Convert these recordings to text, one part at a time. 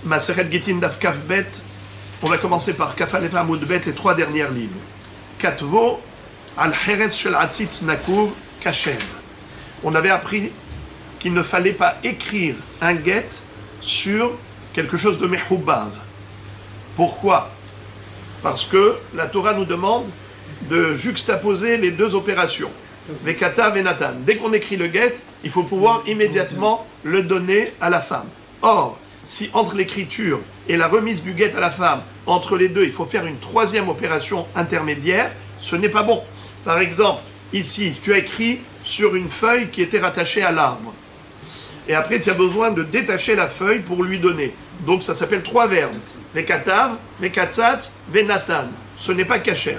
Maseret Gitin Daf Kaf Bet. On va commencer par Kaf Alef Amud Bet, les 3 dernières lignes. Katvo al Heretz Shel Atzitz Nakuv Kashem. On avait appris qu'il ne fallait pas écrire un get sur quelque chose de mehoubar. Pourquoi? Parce que la Torah nous demande de juxtaposer les deux opérations. Vekata venatan. Dès qu'on écrit le get, il faut pouvoir immédiatement le donner à la femme. Or, si entre l'écriture et la remise du get à la femme, entre les deux, il faut faire une 3e opération intermédiaire, ce n'est pas bon. Par exemple, ici, tu as écrit sur une feuille qui était rattachée à l'arbre. Et après, tu as besoin de détacher la feuille pour lui donner. Donc, ça s'appelle 3 verbes. Vekatav, vekatzat, venatan. Ce n'est pas kasher.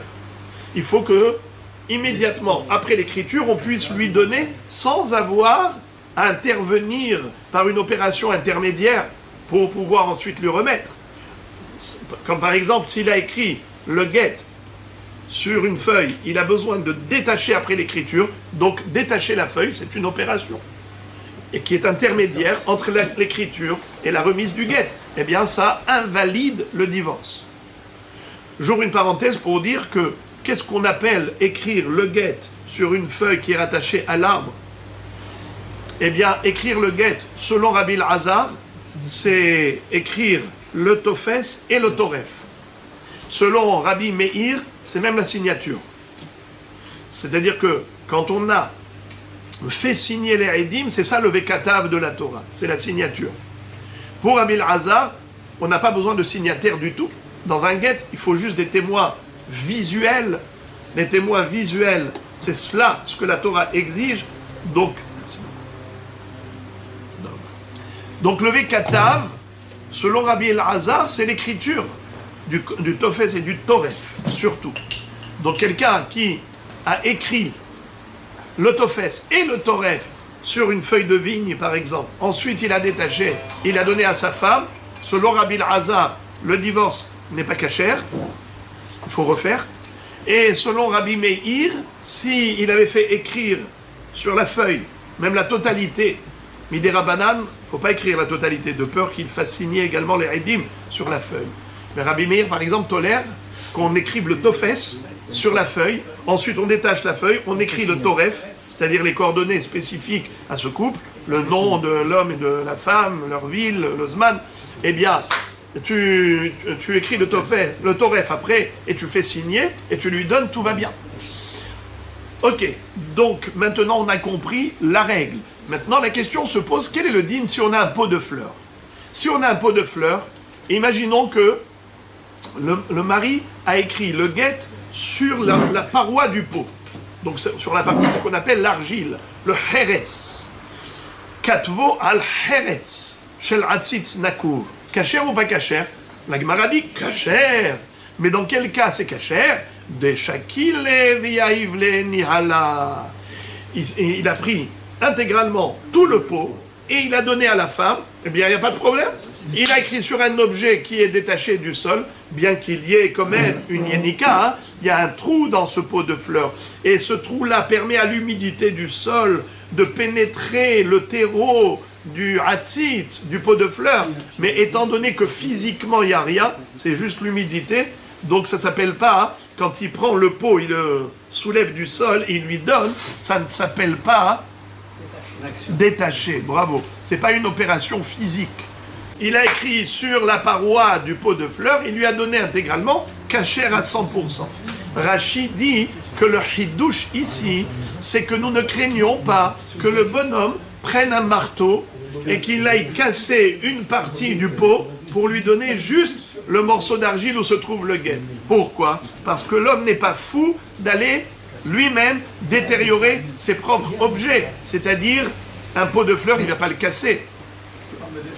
Il faut que, immédiatement après l'écriture, on puisse lui donner sans avoir à intervenir par une opération intermédiaire pour pouvoir ensuite lui remettre. Comme par exemple, s'il a écrit le get sur une feuille, il a besoin de détacher après l'écriture, donc détacher la feuille, c'est une opération. Et qui est intermédiaire entre l'écriture et la remise du get. Eh bien, ça invalide le divorce. J'ouvre une parenthèse pour dire que qu'est-ce qu'on appelle écrire le get sur une feuille qui est rattachée à l'arbre? Eh bien, écrire le get, selon Rabbi Elazar, c'est écrire le tofes et le toref. Selon Rabbi Meir, c'est même la signature. C'est-à-dire que quand on a fait signer les Eidim, c'est ça le Vekatav de la Torah, c'est la signature. Pour Rabbi Elazar, on n'a pas besoin de signataire du tout. Dans un get, il faut juste des témoins visuels. Les témoins visuels, c'est cela ce que la Torah exige. Donc le Vekatav, selon Rabbi Elazar, c'est l'écriture du Tofes et du Toref, surtout. Donc quelqu'un qui a écrit le Tofes et le Toref sur une feuille de vigne, par exemple, ensuite il a détaché, il a donné à sa femme, selon Rabbi Elazar, le divorce n'est pas kasher, il faut refaire. Et selon Rabbi Meir, s'il avait fait écrire sur la feuille, même la totalité, Midei Rabbanan, il ne faut pas écrire la totalité, de peur qu'il fasse signer également les Eidim sur la feuille. Mais Rabbi Meir, par exemple, tolère qu'on écrive le Tofes sur la feuille, ensuite on détache la feuille, on écrit le Toref, c'est-à-dire les coordonnées spécifiques à ce couple, le nom de l'homme et de la femme, leur ville, le Zman. Eh bien, tu écris le Toref après, et tu fais signer, et tu lui donnes, tout va bien. Ok, donc maintenant on a compris la règle. Maintenant la question se pose, quel est le din si on a un pot de fleurs? Si on a un pot de fleurs, imaginons que le mari a écrit le get sur la paroi du pot. Donc sur la partie ce qu'on appelle l'argile, le heres. Katvo al heres shel atzitz nakuv. Kasher ou pas kasher? La Gemara dit kasher. Mais dans quel cas c'est kasher? De shakile v'yaivle nihala. Il a pris intégralement tout le pot et il a donné à la femme. Eh bien, il n'y a pas de problème. Il a écrit sur un objet qui est détaché du sol, bien qu'il y ait quand même une yenika, hein, il y a un trou dans ce pot de fleurs. Et ce trou-là permet à l'humidité du sol de pénétrer le terreau du hatzit, du pot de fleurs. Mais étant donné que physiquement il n'y a rien, c'est juste l'humidité, donc ça ne s'appelle pas, hein, quand il prend le pot, il le soulève du sol et il lui donne, ça ne s'appelle pas détaché. Bravo. C'est pas une opération physique. Il a écrit sur la paroi du pot de fleurs, il lui a donné intégralement, kasher à 100%. Rashi dit que le hidouche ici, c'est que nous ne craignons pas que le bonhomme prenne un marteau et qu'il aille casser une partie du pot pour lui donner juste le morceau d'argile où se trouve le guet. Pourquoi? Parce que l'homme n'est pas fou d'aller lui-même détériorer ses propres objets. C'est-à-dire, un pot de fleurs, il ne va pas le casser.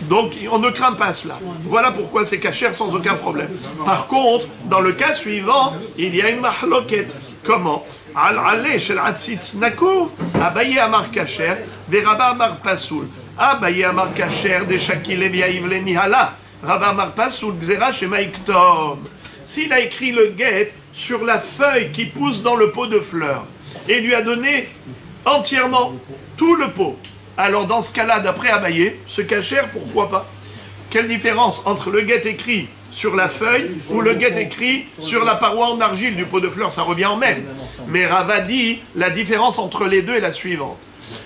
Donc, on ne craint pas cela. Voilà pourquoi c'est kasher sans aucun problème. Par contre, dans le cas suivant, il y a une mahloket. Comment? Al-ale shel atzitz nakuv, Abaye amar kasher, veraba amar pasoul. Abaye amar kasher, de shakile v'yaivle nihala. Rabba amar pasoul, gzera shema iktom. S'il a écrit le get sur la feuille qui pousse dans le pot de fleurs et lui a donné entièrement tout le pot, alors dans ce cas-là, d'après Abaye, ce kasher, pourquoi pas? Quelle différence entre le guet écrit sur la feuille ou le guet écrit sur la paroi en argile du pot de fleurs? Ça revient en même. Mais Rava dit la différence entre les deux est la suivante.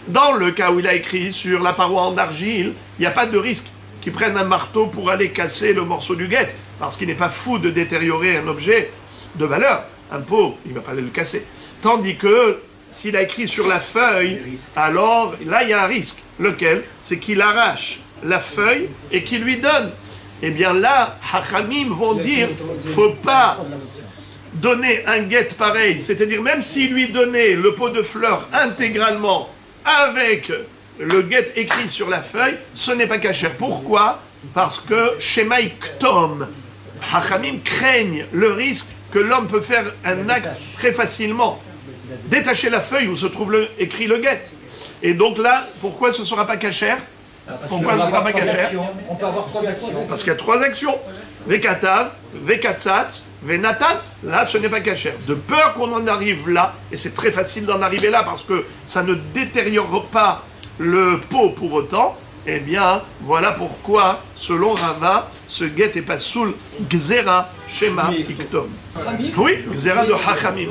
Dans le cas où il a écrit sur la paroi en argile, il n'y a pas de risque qu'il prenne un marteau pour aller casser le morceau du guet, parce qu'il n'est pas fou de détériorer un objet de valeur. Un pot, il ne va pas aller le casser. Tandis que s'il a écrit sur la feuille, alors là il y a un risque. Lequel? C'est qu'il arrache la feuille et qu'il lui donne. Eh bien là, Hachamim vont dire, faut pas donner un guet pareil, c'est-à-dire même s'il lui donnait le pot de fleurs intégralement avec le guet écrit sur la feuille, ce n'est pas cachère. Pourquoi? Parce que Shemaï Ktom, Hachamim craignent le risque que l'homme peut faire un acte très facilement, détacher la feuille où se trouve écrit le guet. Et donc là, pourquoi ce ne sera pas cachère? Pourquoi ce ne sera pas cachère? On peut avoir 3 actions. Parce qu'il y a 3 actions. Vekatav, Vekatsatz, Venatan. Là, ce n'est pas cachère. De peur qu'on en arrive là, et c'est très facile d'en arriver là parce que ça ne détériore pas le pot pour autant, eh bien, voilà pourquoi, selon Rava, ce guet est pas soul Gzera Shema Iktom. Oui, Gzera de Hachamim.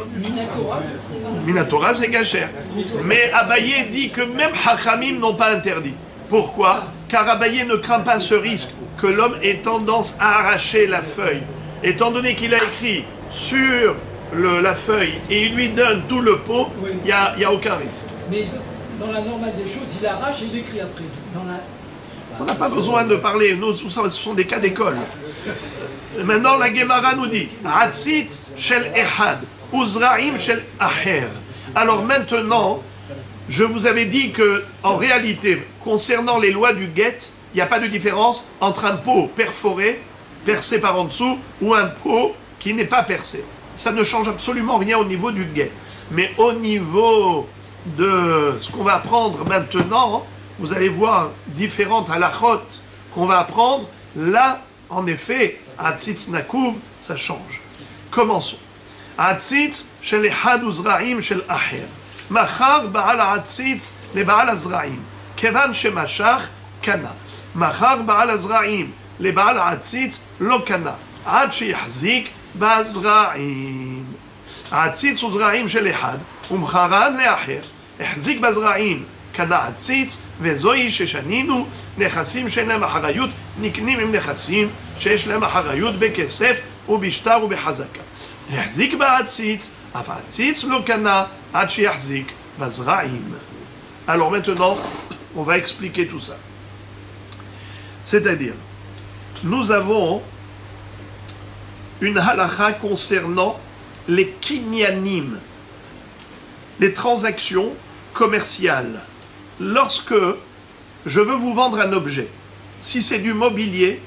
Minatora, c'est cachère. Mais Abaye dit que même Hachamim n'ont pas interdit. Pourquoi? Car Abaye ne craint pas ce risque que l'homme ait tendance à arracher la feuille. Étant donné qu'il a écrit sur la feuille et il lui donne tout le pot, il n'y a aucun risque. Mais dans la normale des choses, il arrache et il écrit après. On n'a pas besoin de parler, nous, ce sont des cas d'école. Maintenant, la Gemara nous dit Hatzit shel Ehad, Uzraim shel Aher. Alors maintenant, je vous avais dit que, en réalité, concernant les lois du guet, il n'y a pas de différence entre un pot perforé, percé par en dessous, ou un pot qui n'est pas percé. Ça ne change absolument rien au niveau du guet. Mais au niveau de ce qu'on va apprendre maintenant, vous allez voir différentes halachot qu'on va apprendre. Là, en effet, Hatzitz Nakouv, ça change. Commençons. Hatzitz shel Ehad Uzraim shel Aher. Machar Baal Hatzitz le Baal Azraim. Kevan shemashach kana. Machar Baal Azraim le Baal Hatzitz lo kana. Ad sheyachzik bazraim. Hatzitz Uzraim shel Ehad. ומחרן לאחר, החזיק בזרעים, קנה עציץ, וזוהי ששנינו, נכסים שאין להם אחריות, נקנים עם נכסים שיש להם אחריות בכסף ובשטר ובחזקה. החזיק בעציץ, אף העציץ לא קנה עד שיחזיק בזרעים. Alors maintenant, on va expliquer tout ça. C'est-à-dire, nous avons une halakha concernant les kinyanim, les transactions commerciales. Lorsque je veux vous vendre un objet, si c'est du mobilier,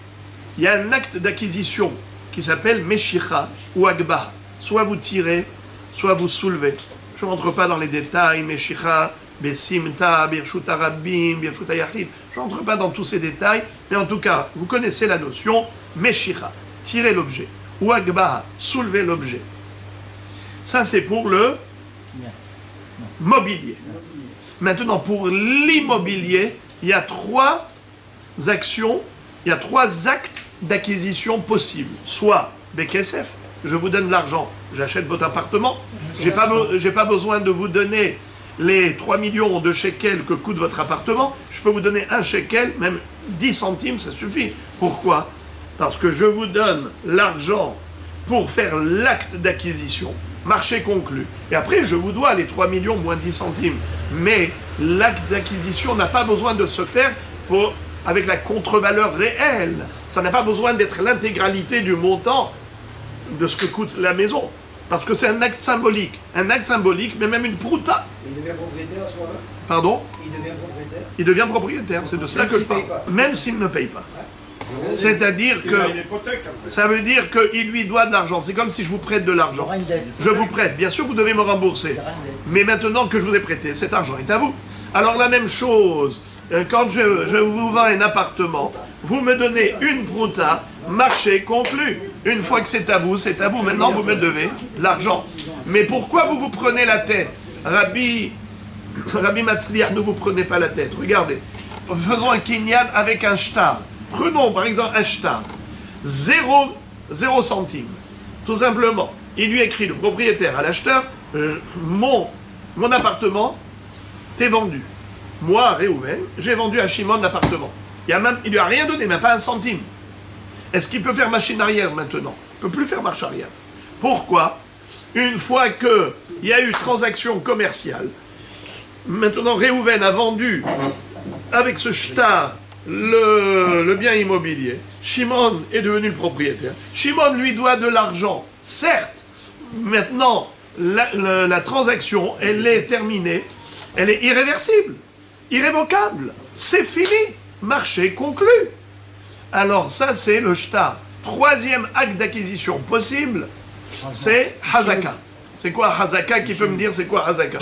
il y a un acte d'acquisition qui s'appelle Meshicha ou Agba. Soit vous tirez, soit vous soulevez. Je ne rentre pas dans les détails, Meshicha, Besimta, Birshuta Rabbim, Birshuta Yachid. Je ne rentre pas dans tous ces détails, mais en tout cas, vous connaissez la notion, Meshicha, tirer l'objet, ou Agba, soulever l'objet. Ça, c'est pour le mobilier. Maintenant, pour l'immobilier, il y a 3 actions, il y a 3 actes d'acquisition possibles. Soit Bekesef, je vous donne l'argent, j'achète votre appartement, j'ai pas besoin de vous donner les 3 millions de shekels que coûte votre appartement, je peux vous donner 1 shekel, même 10 centimes, ça suffit. Pourquoi? Parce que je vous donne l'argent pour faire l'acte d'acquisition. Marché conclu. Et après, je vous dois les 3 millions moins 10 centimes. Mais l'acte d'acquisition n'a pas besoin de se faire avec la contre-valeur réelle. Ça n'a pas besoin d'être l'intégralité du montant de ce que coûte la maison. Parce que c'est un acte symbolique. Un acte symbolique, mais même une prouta. Il devient propriétaire à ce moment-là? Pardon? Il devient propriétaire? Il devient propriétaire, c'est de cela que je parle. Même s'il ne paye pas. C'est-à-dire que ça veut dire qu'il lui doit de l'argent. C'est comme si je vous prête de l'argent. Je vous prête, bien sûr vous devez me rembourser. Mais maintenant que je vous ai prêté, cet argent est à vous. Alors la même chose, quand je vous vends un appartement, vous me donnez une prouta, marché conclu. Une fois que c'est à vous, maintenant vous me devez de l'argent. Mais pourquoi vous vous prenez la tête? Rabbi Matzliach, ne vous prenez pas la tête. Regardez, faisons un kinyan avec un shtar. Prenons par exemple un shtar, 0 centime. Tout simplement, il lui écrit, le propriétaire à l'acheteur, mon appartement t'est vendu. Moi, Réhouven, j'ai vendu à Shimon l'appartement. Il lui a rien donné, même pas un centime. Est-ce qu'il peut faire machine arrière maintenant? Il ne peut plus faire marche arrière. Pourquoi? Une fois qu'il y a eu transaction commerciale, maintenant Réhouven a vendu avec ce shtar le bien immobilier. Shimon est devenu le propriétaire. Shimon lui doit de l'argent. Certes, maintenant, la transaction, elle est terminée. Elle est irréversible, irrévocable. C'est fini. Marché conclu. Alors ça, c'est le shtar. Troisième acte d'acquisition possible, c'est Hazaka. C'est quoi Hazaka? Qui peut me dire c'est quoi Hazaka?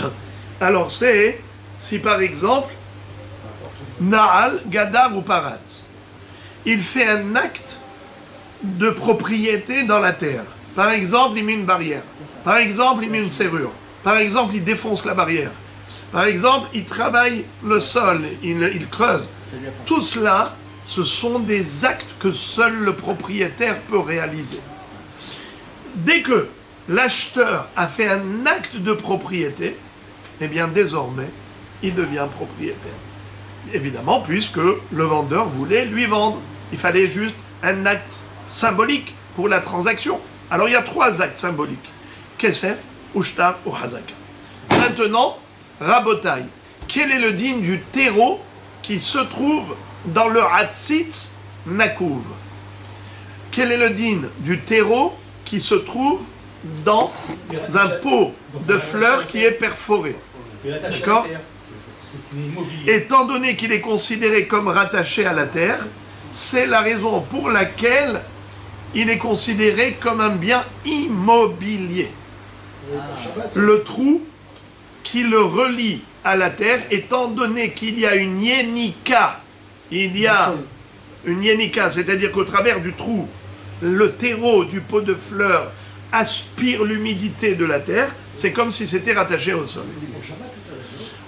Alors c'est, si par exemple, Naal, Gadar ou Paratz, il fait un acte de propriété dans la terre. Par exemple, il met une barrière. Par exemple, il met une serrure. Par exemple, il défonce la barrière. Par exemple, il travaille le sol, il creuse. Tout cela, ce sont des actes que seul le propriétaire peut réaliser. Dès que l'acheteur a fait un acte de propriété, eh bien désormais, il devient propriétaire. Évidemment, puisque le vendeur voulait lui vendre. Il fallait juste un acte symbolique pour la transaction. Alors il y a 3 actes symboliques. Kesef, Ushtar ou Hazaka. Maintenant, Rabotai. Quel est le digne du terreau qui se trouve dans le Hatzitz Nakouv? Quel est le digne du terreau qui se trouve dans un pot de fleurs qui est perforé? D'accord? Étant donné qu'il est considéré comme rattaché à la terre, c'est la raison pour laquelle il est considéré comme un bien immobilier. Le trou qui le relie à la terre, étant donné qu'il y a une yénika, c'est-à-dire qu'au travers du trou, le terreau du pot de fleurs aspire l'humidité de la terre, c'est comme si c'était rattaché au sol.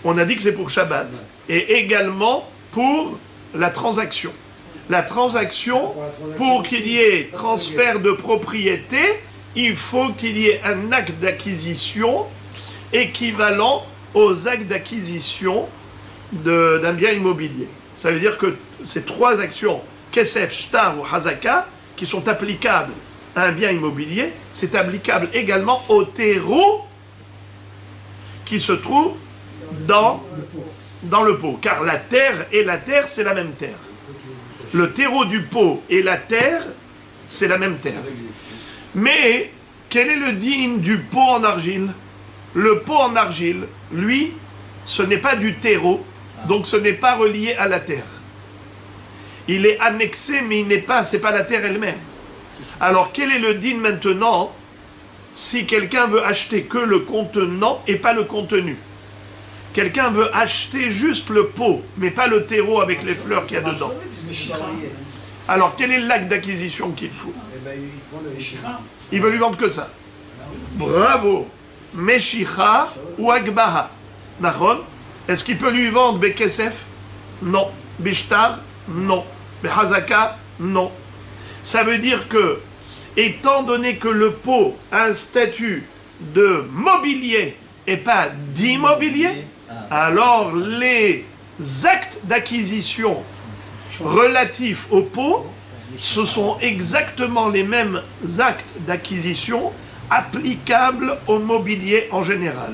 On a dit que c'est pour Shabbat et également pour la transaction. La transaction, pour qu'il y ait transfert de propriété, il faut qu'il y ait un acte d'acquisition équivalent aux actes d'acquisition d'un bien immobilier. Ça veut dire que ces 3 actions, Kesef, Shtar ou Hazaka, qui sont applicables à un bien immobilier, c'est applicable également au terreau qui se trouve dans le pot. Car la terre et la terre, c'est la même terre. Le terreau du pot et la terre, c'est la même terre. Mais, quel est le digne du pot en argile? Le pot en argile, lui, ce n'est pas du terreau, donc ce n'est pas relié à la terre. Il est annexé, mais c'est pas la terre elle-même. Alors, quel est le digne maintenant si quelqu'un veut acheter que le contenant et pas le contenu? Quelqu'un veut acheter juste le pot, mais pas le terreau avec les fleurs qu'il y a dedans. Alors, quel est l'acte d'acquisition qu'il faut? Il veut lui vendre que ça. Bravo. Meshicha ou Agbaha. Nachon? Est-ce qu'il peut lui vendre Bekesef? Non. Bishtar? Non. Behazaka? Non. Ça veut dire que, étant donné que le pot a un statut de mobilier et pas d'immobilier, alors les actes d'acquisition relatifs au pot, ce sont exactement les mêmes actes d'acquisition applicables au mobilier en général.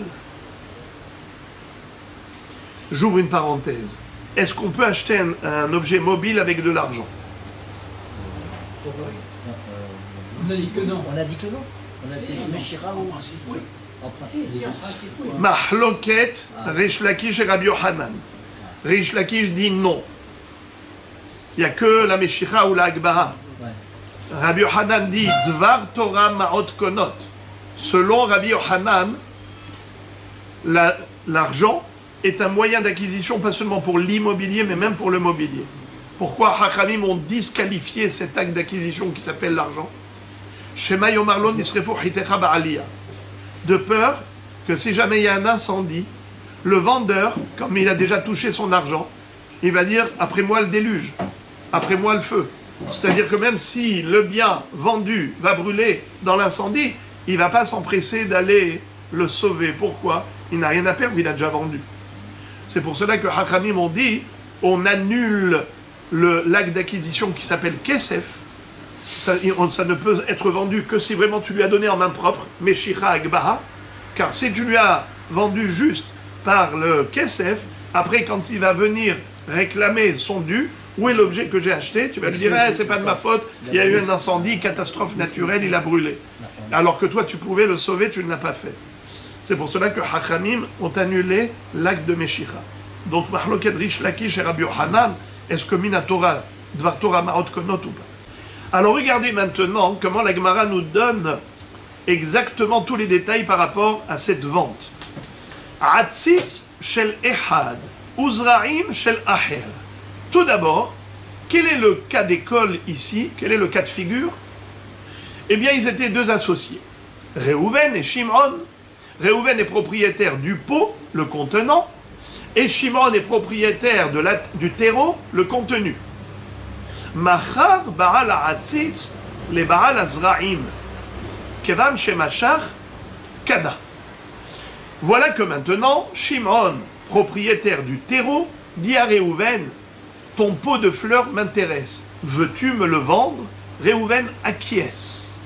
J'ouvre une parenthèse. Est-ce qu'on peut acheter un objet mobile avec de l'argent? On a dit que non. On a dit que non. On a dit Meshira ou oui. Mahloket, Rish Lakish et Rabbi Yohanan. Rish Lakish dit non. Il n'y a que la Meshira ou la Agbaha. Rabbi Yohanan dit Dvar Torah Ma'ot Konot. Selon Rabbi Yohanan, l'argent est un moyen d'acquisition pas seulement pour l'immobilier, mais même pour le mobilier. Pourquoi Hachamim ont disqualifié cet acte d'acquisition qui s'appelle l'argent? Shema Yomarlon Nisrefu Hitecha Ba'aliyah. De peur que si jamais il y a un incendie, le vendeur, comme il a déjà touché son argent, il va dire après moi le déluge. après moi le feu. C'est-à-dire que même si le bien vendu va brûler dans l'incendie, il ne va pas s'empresser d'aller le sauver. Pourquoi? Il n'a rien à perdre, il a déjà vendu. C'est pour cela que Hachamim ont dit, on annule l'acte d'acquisition qui s'appelle Kesef. Ça ne peut être vendu que si vraiment tu lui as donné en main propre, Meshicha Agbaha, car si tu lui as vendu juste par le Kesef, après quand il va venir réclamer son dû, où est l'objet que j'ai acheté? Tu vas lui dire, c'est pas de ma faute, il y a eu un incendie, catastrophe naturelle, il a brûlé. Alors que toi, tu pouvais le sauver, tu ne l'as pas fait. C'est pour cela que Hachamim ont annulé l'acte de Meshicha. Donc, Mahloket Rish Lakish et Rabbi Yohanan, est-ce que Minatora, Dvar Torah Maot Konot ou pas? Alors, regardez maintenant comment la Gemara nous donne exactement tous les détails par rapport à cette vente. Atzitz shel Ehad, Uzraim shel Aher. Tout d'abord, quel est le cas d'école ici? Quel est le cas de figure? Eh bien, ils étaient deux associés, Réhouven et Shimon. Réhouven est propriétaire du pot, le contenant, et Shimon est propriétaire du terreau, le contenu. Machar Baal Ha'atzitz le Baal Azraim, Kevan Shemashach Kada. Voilà que maintenant, Shimon, propriétaire du terreau, dit à Réhouven, ton pot de fleurs m'intéresse, veux-tu me le vendre? Réhouven acquiesce.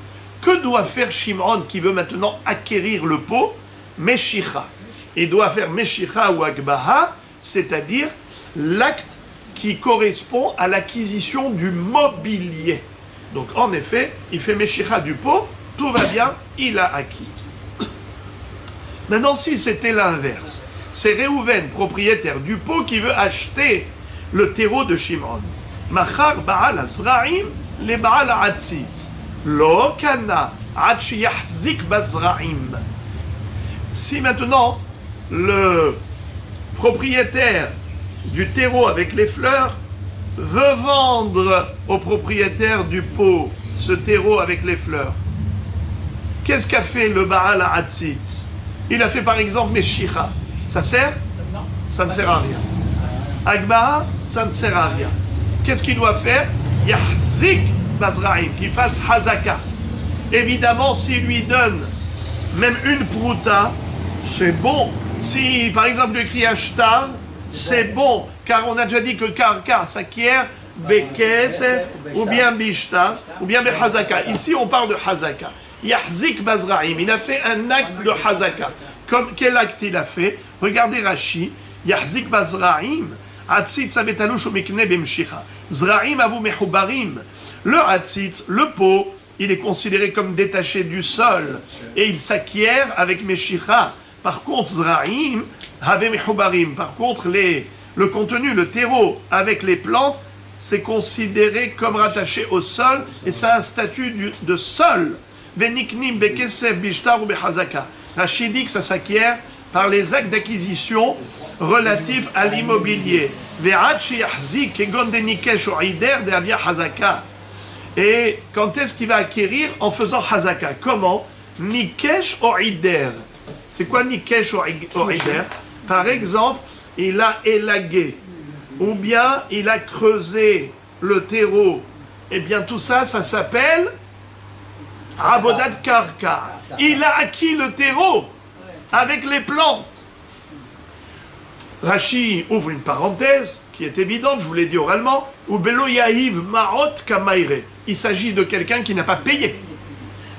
Que doit faire Shimon qui veut maintenant acquérir le pot? Meshicha. Il doit faire Meshicha ou Agbaha, c'est-à-dire l'acte qui correspond à l'acquisition du mobilier. Donc en effet, il fait Meshicha du pot, tout va bien, il a acquis. Maintenant, si c'était l'inverse, c'est Réhouven, propriétaire du pot, qui veut acheter le terreau de Shimon. Machar Baal Azraim le Baal Ha'atzitz. Lo kana ad sheyachzik bazraim. Si maintenant le propriétaire du terreau avec les fleurs veut vendre au propriétaire du pot ce terreau avec les fleurs, qu'est-ce qu'a fait le Baal Ha'atzitz? Il a fait par exemple Meshicha. Ça sert? Ça ne sert à rien. Agbaha, ça ne sert à rien. Qu'est-ce qu'il doit faire? Yahzik bazraim, qu'il fasse Hazaka. Évidemment, s'il lui donne même une prouta, c'est bon. Si, par exemple, il écrit un shtar, c'est bon. Car on a déjà dit que karka s'acquiert bekesef, ou bien bishtar, ou bien behazaka. Ici, on parle de Hazaka. Yahzik bazraim, il a fait un acte de Hazaka. Quel acte il a fait? Regardez Rashi. Yahzik bazraim, atzitz abetalush umikne bimshicha. Zraim avu mehubarim. Le atzitz, le pot, il est considéré comme détaché du sol et il s'acquiert avec meshicha. Par contre, zraim have mehubarim. Par contre, le contenu, le terreau avec les plantes, c'est considéré comme rattaché au sol et ça a un statut de sol. Veniknim bekesef bishtar ou behazaka. Rashi dit que ça s'acquiert par les actes d'acquisition relatifs à l'immobilier. Et quand est-ce qu'il va acquérir? En faisant Hazaka. Comment? Nikesh Oider. C'est quoi Nikesh Oider? Par exemple, il a élagué, ou bien il a creusé le terreau. Eh bien tout ça, ça s'appelle Avodat Karka. Il a acquis le terreau avec les plantes. Rashi ouvre une parenthèse qui est évidente, je vous l'ai dit oralement, ou Belo Yahiv Maot Kamaire. Il s'agit de quelqu'un qui n'a pas payé.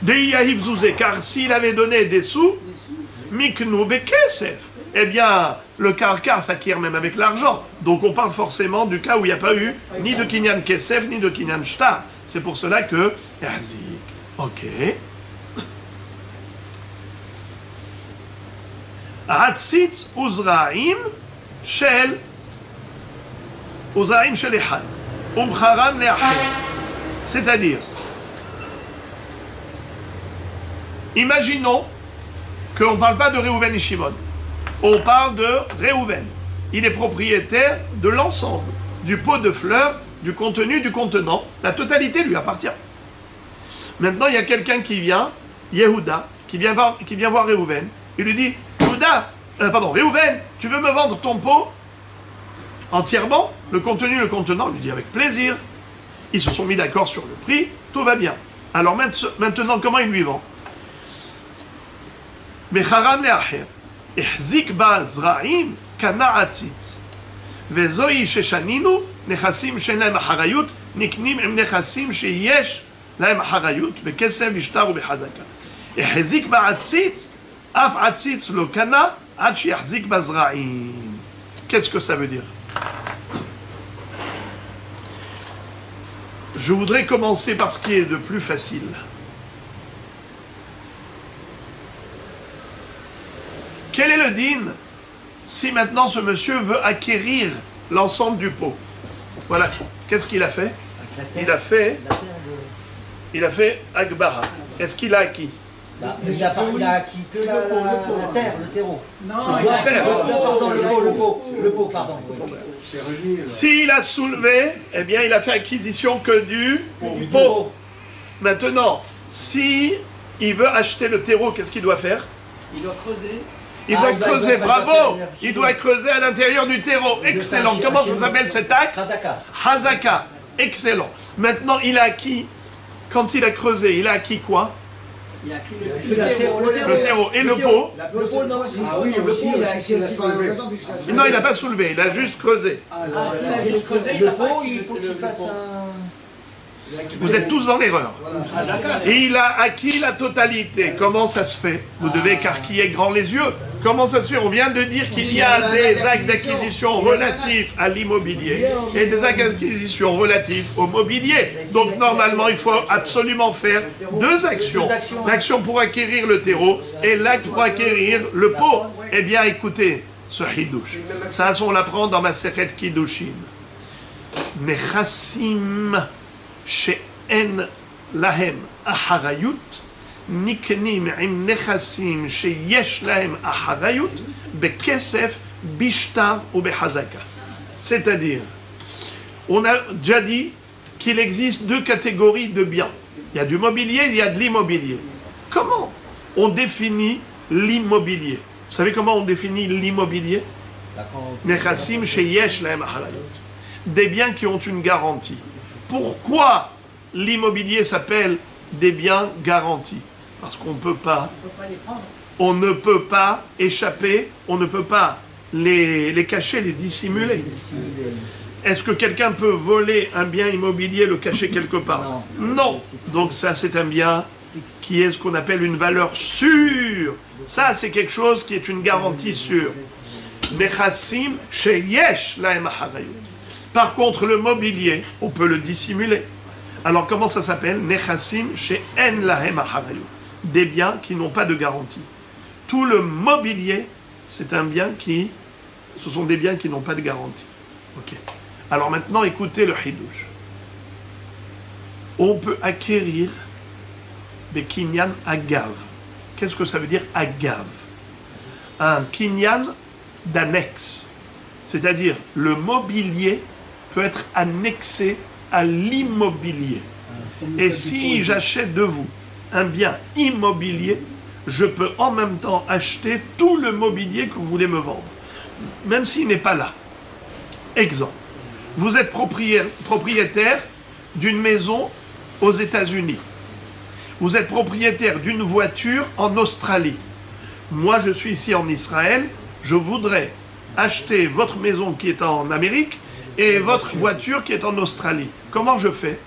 De Yahiv Zouzé, car s'il avait donné des sous, Miknu Bekesef, eh bien, le karka s'acquiert même avec l'argent. Donc on parle forcément du cas où il n'y a pas eu ni de Kinyan Kesef, ni de Kinyan Shtar. C'est pour cela que Yazik. Ok. Hatzitz Uzraim Shel Echad Umcharan Le'acher. C'est-à-dire, imaginons qu'on ne parle pas de Réhouven et Shimon. On parle de Réhouven. Il est propriétaire de l'ensemble, du pot de fleurs, du contenu, du contenant. La totalité lui appartient. Maintenant, il y a quelqu'un qui vient, Yehuda, qui vient voir Réhouven. Il lui dit, Réhouven, tu veux me vendre ton pot entièrement, le contenu, le contenant? Il lui dit, avec plaisir. Ils se sont mis d'accord sur le prix, tout va bien. Alors maintenant, comment il lui vend? Becharan le'acher, ihzik ba zra'im kana atzitz. וזוהי ששנינו נכסים שאין להם אחריות נקנים עם נכסים שיש להם אחריות בכסף, בשטר ובחזקה. החזיק בעציץ, אף עציץ לא קנה עד שיחזיק בזרעים. Qu'est-ce que ça veut dire? Je voudrais commencer par ce qui est de plus facile. Quel est le din si maintenant ce monsieur veut acquérir l'ensemble du pot? Voilà, qu'est-ce qu'il a fait? Il a fait Akbara. Est-ce qu'il a acquis? Il a acquis que la terre, le terreau. Non, Pardon, le pot, pardon. S'il a soulevé, eh bien il a fait acquisition que du pot. Maintenant, si il veut acheter le terreau, qu'est-ce qu'il doit faire? il doit creuser. Il doit creuser, bravo! Il doit creuser à l'intérieur du terreau. Excellent. Comment ça s'appelle cet acte? Hazaka. Excellent. Maintenant, il a acquis, quand il a creusé, il a acquis quoi? Il a acquis Le terreau. Le terreau. Et le pot? Le pot, non. Ah oui, aussi, il a acquis la occasion. Non, il n'a pas soulevé, il a juste creusé. s'il a juste creusé, il Le a pas pot, acquis il faut qu'il fasse un... Vous êtes tous dans l'erreur. Et il a acquis la totalité. Comment ça se fait? Vous devez écarquiller grand les yeux. Comment ça se fait? On vient de dire qu'il y a des actes d'acquisition relatifs à l'immobilier et des actes d'acquisition relatifs au mobilier. Donc normalement, il faut absolument faire deux actions. L'action pour acquérir le terreau et l'acte pour acquérir le pot. Eh bien, écoutez, ce hidouche. Ça, on l'apprend dans ma Sechet Kiddushin. Nechassim שאין להם אחריות, נקנים עם נכסים שיש להם אחריות בכסף, בשטר ובחזקה. C'est-à-dire, on a déjà dit qu'il existe deux catégories de biens. Il y a du mobilier, il y a de l'immobilier. Comment on définit l'immobilier? Vous savez comment on définit l'immobilier? Nechassim sheyesh lahem acharayot. Des biens qui ont une garantie. Pourquoi l'immobilier s'appelle des biens garantis? Parce qu'on ne peut pas échapper, on ne peut pas les cacher, les dissimuler. Est-ce que quelqu'un peut voler un bien immobilier, le cacher quelque part? Non. Donc ça, c'est un bien qui est ce qu'on appelle une valeur sûre. Ça, c'est quelque chose qui est une garantie sûre. Nechassim sheyesh lahem acharayot. Par contre, le mobilier, on peut le dissimuler. Alors, comment ça s'appelle? Nechassim she'en lahem acharayot. Des biens qui n'ont pas de garantie. Tout le mobilier, c'est un bien qui... Ce sont des biens qui n'ont pas de garantie. Ok. Alors maintenant, écoutez le hidouche. On peut acquérir des kinyan agav. Qu'est-ce que ça veut dire agav? Un kinyan d'annexe. C'est-à-dire, le mobilier peut être annexé à l'immobilier. Et si j'achète de vous un bien immobilier, je peux en même temps acheter tout le mobilier que vous voulez me vendre, même s'il n'est pas là. Exemple, vous êtes propriétaire d'une maison aux États-Unis. Vous êtes propriétaire d'une voiture en Australie. Moi, je suis ici en Israël, je voudrais acheter votre maison qui est en Amérique et votre voiture qui est en Australie. Comment je fais?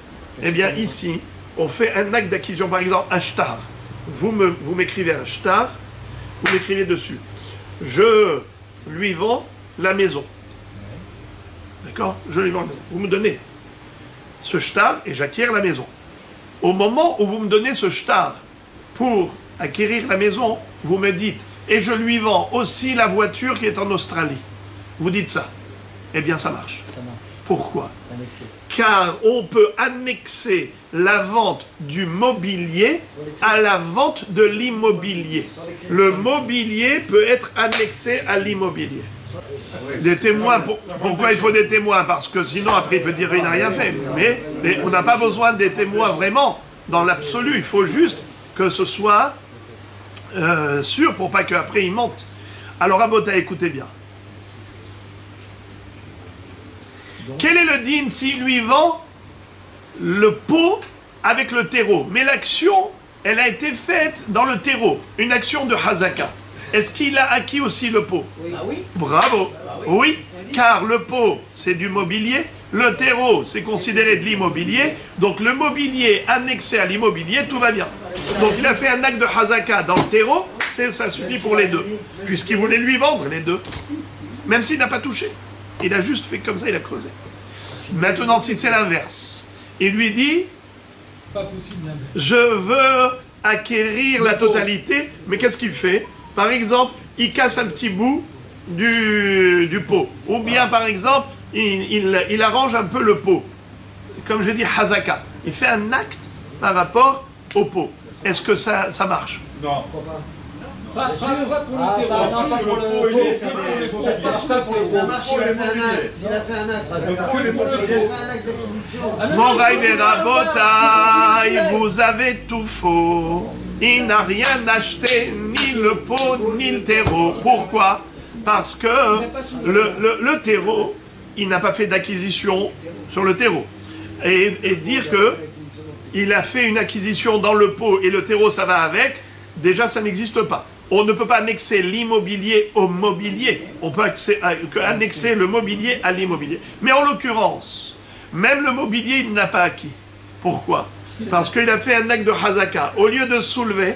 Eh bien, ici, on fait un acte d'acquisition, par exemple, un shtar. Vous m'écrivez un shtar, vous m'écrivez dessus. Je lui vends la maison. D'accord? Je lui vends la maison. Vous me donnez ce shtar et j'acquiers la maison. Au moment où vous me donnez ce shtar pour acquérir la maison, vous me dites, et je lui vends aussi la voiture qui est en Australie. Vous dites ça. Eh bien, ça marche. Pourquoi? Car on peut annexer la vente du mobilier à la vente de l'immobilier. Le mobilier peut être annexé à l'immobilier. Des témoins, pourquoi il faut des témoins? Parce que sinon, après, il peut dire qu'il n'a rien fait. Mais on n'a pas besoin des témoins vraiment, dans l'absolu. Il faut juste que ce soit sûr pour pas qu'après il monte. Alors, Abota, écoutez bien. Quel est le din s'il lui vend le pot avec le terreau. Mais l'action, elle a été faite dans le terreau. Une action de Hazaka. Est-ce qu'il a acquis aussi le pot? Ah oui. Bravo. Oui, car le pot, c'est du mobilier. Le terreau, c'est considéré de l'immobilier. Donc le mobilier annexé à l'immobilier, tout va bien. Donc il a fait un acte de Hazaka dans le terreau. Ça suffit pour les deux. Puisqu'il voulait lui vendre les deux. Même s'il n'a pas touché. Il a juste fait comme ça, il a creusé. Maintenant, si c'est l'inverse, il lui dit, Pas possible. je veux acquérir la totalité, mais qu'est-ce qu'il fait? Par exemple, il casse un petit bout du pot. Ou bien, par exemple, il arrange un peu le pot. Comme je dis, Hazaka. Il fait un acte par rapport au pot. Est-ce que ça marche? Non. Pas pour le terreau. non, ça pour le pot. Ça marche pas pour les Ça pots. marche, il a fait un acte. Il a fait un acte. Il a fait un acte d'acquisition. Mon Raï des Rabotaï, vous avez tout faux. Il n'a rien acheté, ni le pot, ni le terreau. Pourquoi? Parce que le terreau, il n'a pas fait d'acquisition sur le terreau. Et dire que il a fait une acquisition dans le pot et le terreau, ça va avec, déjà, ça n'existe pas. On ne peut pas annexer l'immobilier au mobilier. On peut annexer le mobilier à l'immobilier. Mais en l'occurrence, même le mobilier, il n'a pas acquis. Pourquoi? Parce qu'il a fait un acte de Hazaka. Au lieu de soulever,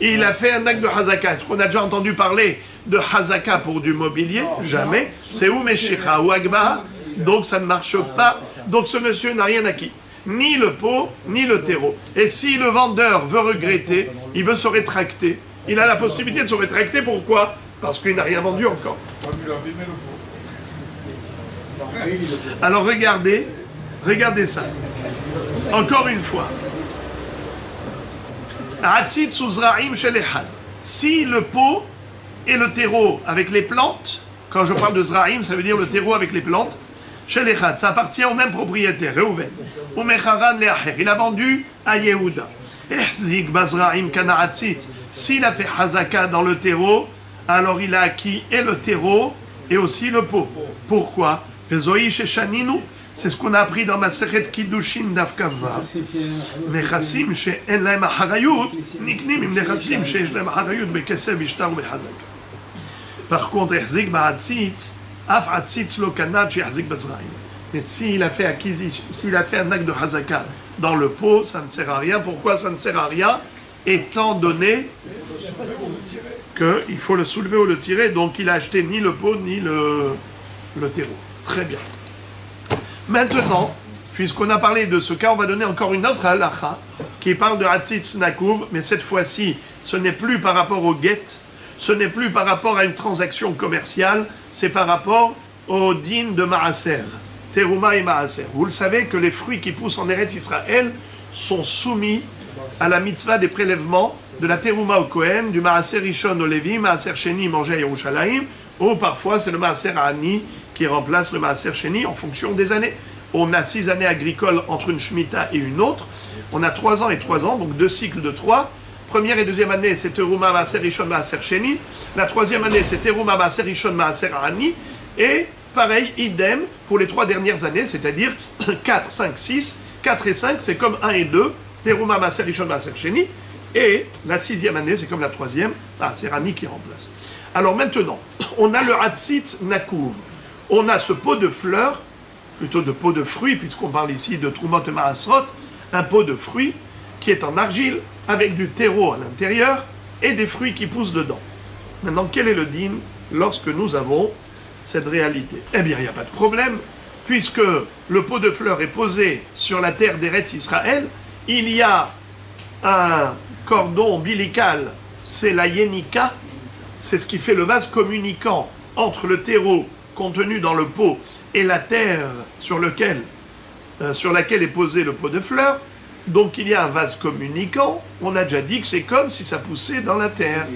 il a fait un acte de Hazaka. Est-ce qu'on a déjà entendu parler de Hazaka pour du mobilier? Jamais. C'est ou Meshicha ou Agba. Donc ça ne marche pas. Donc ce monsieur n'a rien acquis. Ni le pot, ni le terreau. Et si le vendeur veut regretter, il veut se rétracter. Il a la possibilité de se rétracter. Pourquoi? Parce qu'il n'a rien vendu encore. Alors regardez ça. Encore une fois. Si le pot et le terreau avec les plantes, quand je parle de Zraïm, ça veut dire le terreau avec les plantes, ça appartient au même propriétaire, Reuven. Il a vendu à Yehuda. S'il a fait Hazaka dans le terreau, alors il a acquis et le terreau et aussi le pot. Pourquoi? C'est ce qu'on a appris dans ma Masechet Kiddushin Daf Kavva. Nechassim she'en lahem acharayut, niknim im nechassim she'esh lahem acharayut bekesev ishtar ubechazak. Par contre, Ehzik ba'atzitz, af atzitz lo kanad she'ehzik b'tzraim. Mais s'il a fait acquisition, s'il a fait un acte de Hazaka dans le pot, ça ne sert à rien. Pourquoi ça ne sert à rien? Étant donné qu'il faut le soulever ou le tirer, donc il a acheté ni le pot ni le terreau. Très bien. Maintenant, puisqu'on a parlé de ce cas, on va donner encore une autre halakha qui parle de Hatzitz Nakouv, mais cette fois-ci, ce n'est plus par rapport au guet, ce n'est plus par rapport à une transaction commerciale, c'est par rapport au din de Maaser, Teruma et Maaser. Vous le savez que les fruits qui poussent en Eretz Israël sont soumis à la mitzvah des prélèvements de la Teruma au Kohen, du Maaser Rishon au Lévi, Maaser Sheni mangé à Yerushalayim, ou parfois c'est le Maaser Ani qui remplace le Maaser Sheni en fonction des années. On a 6 années agricoles entre une Shemitah et une autre. On a 3 ans et 3 ans, donc 2 cycles de 3. Première et deuxième année, c'est Teruma, Maaser Rishon, Maaser Sheni. La troisième année, c'est Teruma, Maaser Rishon, Maaser Ani. Et pareil, idem pour les 3 dernières années, c'est-à-dire 4, 5, 6. 4 et 5, c'est comme 1 et 2. Teruma, Maaser Rishon, Maaser Sheni. Et la 6e année, c'est comme la 3e, Maaser Ani qui remplace. Alors maintenant, on a le Hatzitz Nakouv. On a ce pot de fleurs, plutôt de pot de fruits, puisqu'on parle ici de Trumot et Maasrot, un pot de fruits qui est en argile, avec du terreau à l'intérieur, et des fruits qui poussent dedans. Maintenant, quel est le din lorsque nous avons cette réalité? Eh bien, il n'y a pas de problème, puisque le pot de fleurs est posé sur la terre d'Eretz Israël, il y a un cordon ombilical, c'est la Yenika, c'est ce qui fait le vase communicant entre le terreau contenu dans le pot et la terre sur laquelle est posé le pot de fleurs. Donc il y a un vase communicant. On a déjà dit que c'est comme si ça poussait dans la terre.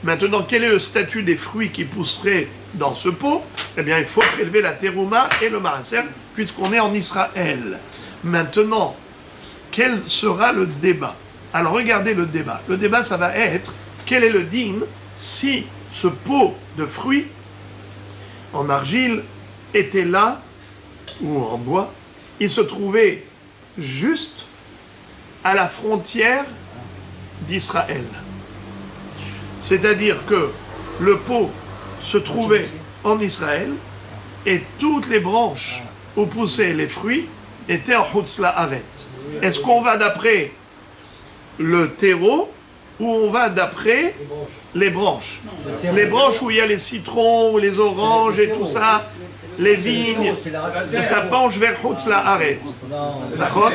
Maintenant, quel est le statut des fruits qui pousseraient dans ce pot? Eh bien, il faut prélever la terouma et le maaser, puisqu'on est en Israël. Maintenant, quel sera le débat? Alors regardez le débat. Le débat, ça va être, quel est le din si ce pot de fruits en argile était là, ou en bois, il se trouvait juste à la frontière d'Israël. C'est-à-dire que le pot se trouvait en Israël et toutes les branches où poussaient les fruits étaient en Chutz La'aretz. Est-ce qu'on va d'après le terreau ou on va d'après les branches? Les branches où il y a les citrons, les oranges et tout ça, les vignes, ça penche vers Chutz La'aretz. D'accord?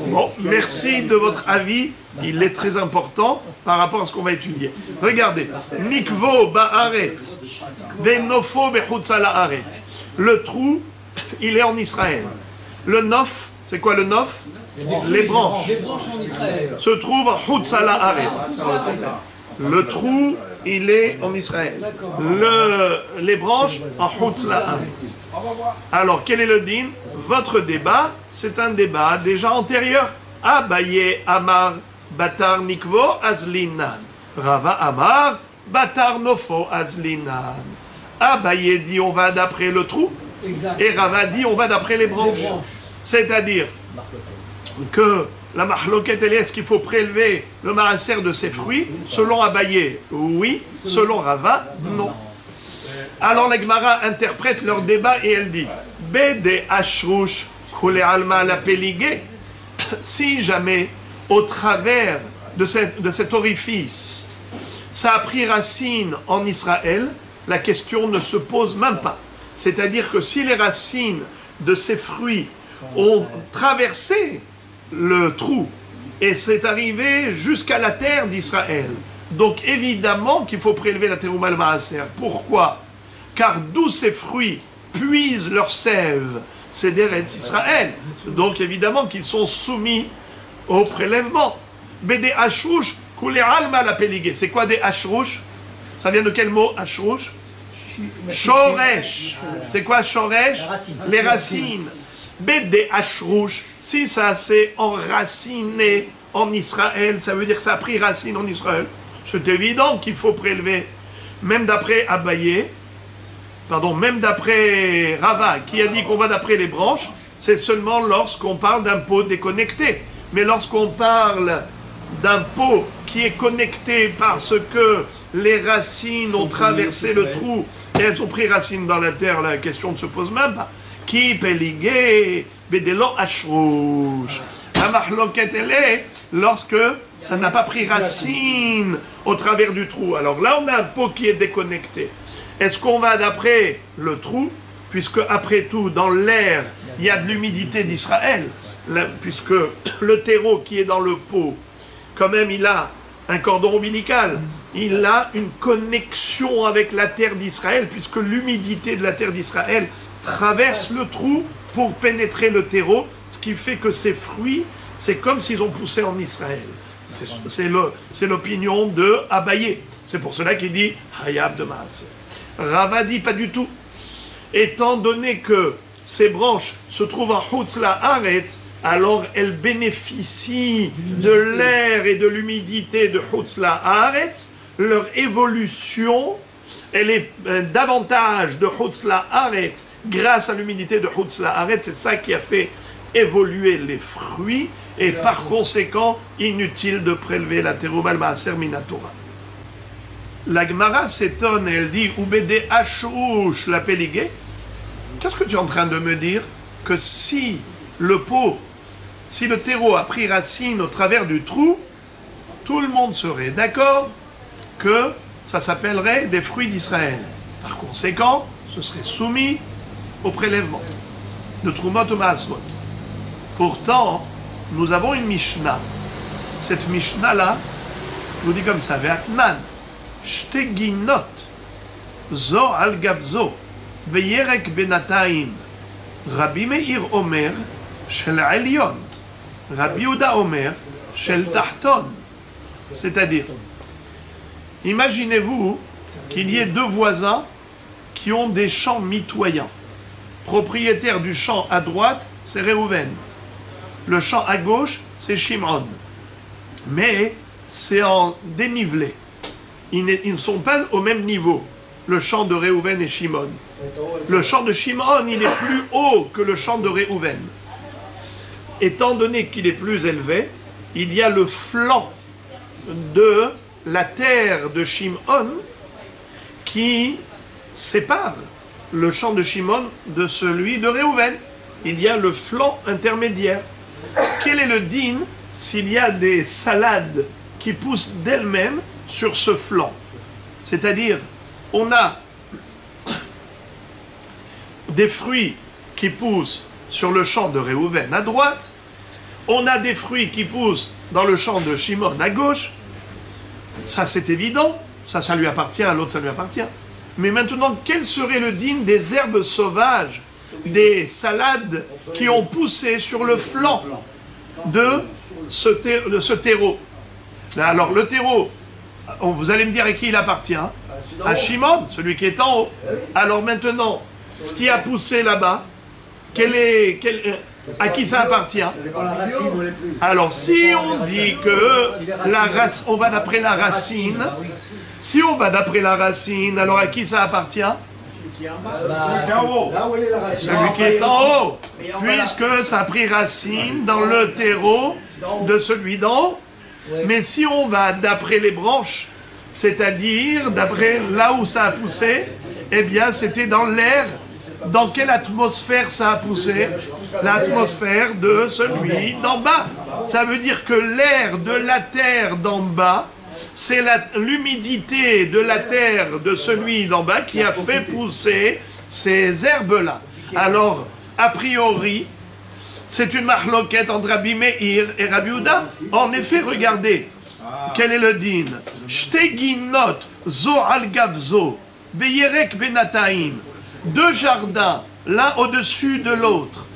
Bon, merci de votre avis, il est très important par rapport à ce qu'on va étudier. Regardez, Mikvo Ba'aretz, Venofo Bechutz La'aretz. Le trou, il est en Israël. Le nof, c'est quoi le nof? Les branches. Les branches en Israël. Se trouvent en Chutz La'aretz. Le trou, il est en Israël. Les branches en Chutz La'aretz. Alors, quel est le din? Votre débat, c'est un débat déjà antérieur. Abaye Amar Batar Nikvo Azlinan. Rava Amar Batar Nofo Azlinan. Abaye dit on va d'après le trou. Exact. Et Rava dit on va d'après les branches. C'est-à-dire que la mahloket, est-ce qu'il faut prélever le maaser de ses fruits? Selon Abaye, oui. Selon Rava, non. Alors la Gemara interprète leur débat et elle dit Bede ashrush kule alma la peligé. Si jamais, au travers de cet orifice, ça a pris racine en Israël, la question ne se pose même pas. C'est-à-dire que si les racines de ces fruits ont traversé le trou et c'est arrivé jusqu'à la terre d'Israël, donc évidemment qu'il faut prélever la terouma al maaser. Pourquoi? Car d'où ces fruits puisent leur sève, c'est d'Eretz Israël. Donc évidemment qu'ils sont soumis au prélèvement. Mais des ashrouch, koulé alma la péligé. C'est quoi des ashrouch? Ça vient de quel mot, ashrouch? Shoresh. C'est quoi shoresh? Les racines. Bédé ashrouch, si ça s'est enraciné en Israël, ça veut dire que ça a pris racine en Israël. C'est évident qu'il faut prélever, même d'après Abaye, même d'après Rava, qui a dit qu'on va d'après les branches, c'est seulement lorsqu'on parle d'un pot déconnecté. Mais lorsqu'on parle d'un pot qui est connecté parce que les racines ont traversé le trou et elles ont pris racine dans la terre, la question ne se pose même pas. Qui péligé, bedelo ashrouch. La mahloket elle est lorsque ça n'a pas pris racine au travers du trou. Alors là, on a un pot qui est déconnecté. Est-ce qu'on va d'après le trou, puisque après tout, dans l'air, il y a de l'humidité d'Israël, puisque le terreau qui est dans le pot, quand même, il a un cordon ombilical, il a une connexion avec la terre d'Israël, puisque l'humidité de la terre d'Israël traverse le trou pour pénétrer le terreau, ce qui fait que ces fruits, c'est comme s'ils ont poussé en Israël. C'est l'opinion de Abaye. C'est pour cela qu'il dit Hayav de Maaser. Rava dit pas du tout. Étant donné que ces branches se trouvent en Chutz La'aretz, alors elles bénéficient de l'air et de l'humidité de Chutz La'aretz. Leur évolution, elle est davantage de Chutz La'aretz grâce à l'humidité de Chutz La'aretz. C'est ça qui a fait évoluer les fruits et par conséquent, inutile de prélever la terouma al maaser minatora. La Gemara s'étonne et elle dit Ubede ashrouch la péligé. Qu'est-ce que tu es en train de me dire? Que si le pot, si le terreau a pris racine au travers du trou, tout le monde serait d'accord que ça s'appellerait des fruits d'Israël. Par conséquent, ce serait soumis au prélèvement de Trumot ou Maasmot. Pourtant, nous avons une Mishnah. Cette Mishnah-là nous dit comme ça Ve'atnan shte ginot zo al gav zo veyerek benataim Rabbi Meir Omer shel Elyon Rabbi Yehuda Omer shel Tahton. C'est-à-dire, imaginez-vous qu'il y ait deux voisins qui ont des champs mitoyens. Propriétaire du champ à droite, c'est Réhouven. Le champ à gauche, c'est Shimon. Mais c'est en dénivelé. Ils ne sont pas au même niveau, le champ de Réhouven et Shimon. Le champ de Shimon, il est plus haut que le champ de Réhouven. étant donné qu'il est plus élevé, il y a le flanc de la terre de Shimon qui sépare le champ de Shimon de celui de Réhouven. Il y a le flanc intermédiaire. Quel est le din s'il y a des salades qui poussent d'elles-mêmes sur ce flanc? C'est-à-dire, on a des fruits qui poussent sur le champ de Réhouven à droite, on a des fruits qui poussent dans le champ de Shimon à gauche. Ça, c'est évident. Ça lui appartient, à l'autre, ça lui appartient. Mais maintenant, quel serait le din des herbes sauvages, des salades qui ont poussé sur le flanc de ce terreau? Alors, le terreau, vous allez me dire à qui il appartient? À Shimon, celui qui est en haut. Alors maintenant, ce qui a poussé là-bas, à qui ça appartient? Alors, si on dit que on va d'après la racine, si on va d'après la racine, alors à qui ça appartient? Celui qui est en haut, puisque ça a pris racine dans le terreau de celui d'en haut. Mais si on va d'après les branches, c'est-à-dire d'après là où ça a poussé, eh bien c'était dans l'air. Dans quelle atmosphère ça a poussé? L'atmosphère de celui d'en bas. Ça veut dire que l'air de la terre d'en bas, c'est l'humidité de la terre de celui d'en bas qui a fait pousser ces herbes-là. Alors, a priori, c'est une marloquette entre Rabbi Meir et Rabbi Yehuda. En effet, regardez, quel est le din? Shteginot zo al gavzo, beyerek benataim. Deux jardins, l'un au-dessus de l'autre,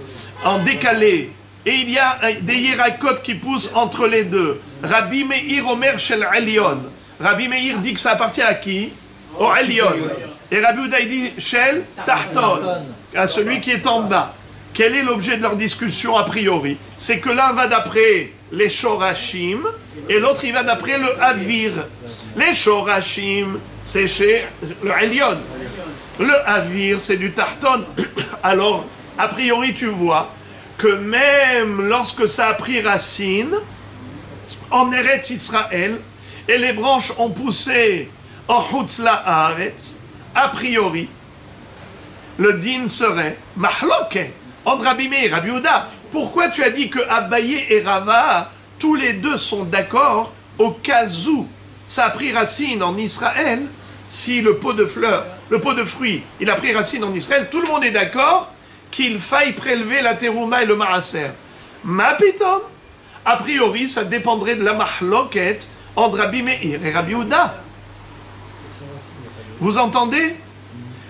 en décalé, et il y a des hiérakot qui poussent entre les deux. Rabbi Meir Omer Shel Elion. Rabbi Meir dit que ça appartient à qui? Au Elion. Et Rabbi Yehuda dit Shel Tahton, à celui qui est en bas. Quel est l'objet de leur discussion a priori? C'est que l'un va d'après les Shorashim et l'autre il va d'après le Avir. Les Shorashim, c'est chez le Elion. Le Avir, c'est du Tarton. Alors, a priori, tu vois que même lorsque ça a pris racine, en Eretz Israël, et les branches ont poussé en Hutzla Haaretz, a priori, le din serait Mahloket, entre Rabbi Meir et Rabbi Yehuda. Pourquoi tu as dit que Abaye et Rava, tous les deux sont d'accord au cas où ça a pris racine en Israël? Si le pot de fleurs, le pot de fruits, il a pris racine en Israël, tout le monde est d'accord qu'il faille prélever la terouma et le maaser. Ma pitom, a priori, ça dépendrait de la mahloket entre Rabbi Meir et Rabbi Yehuda. Vous entendez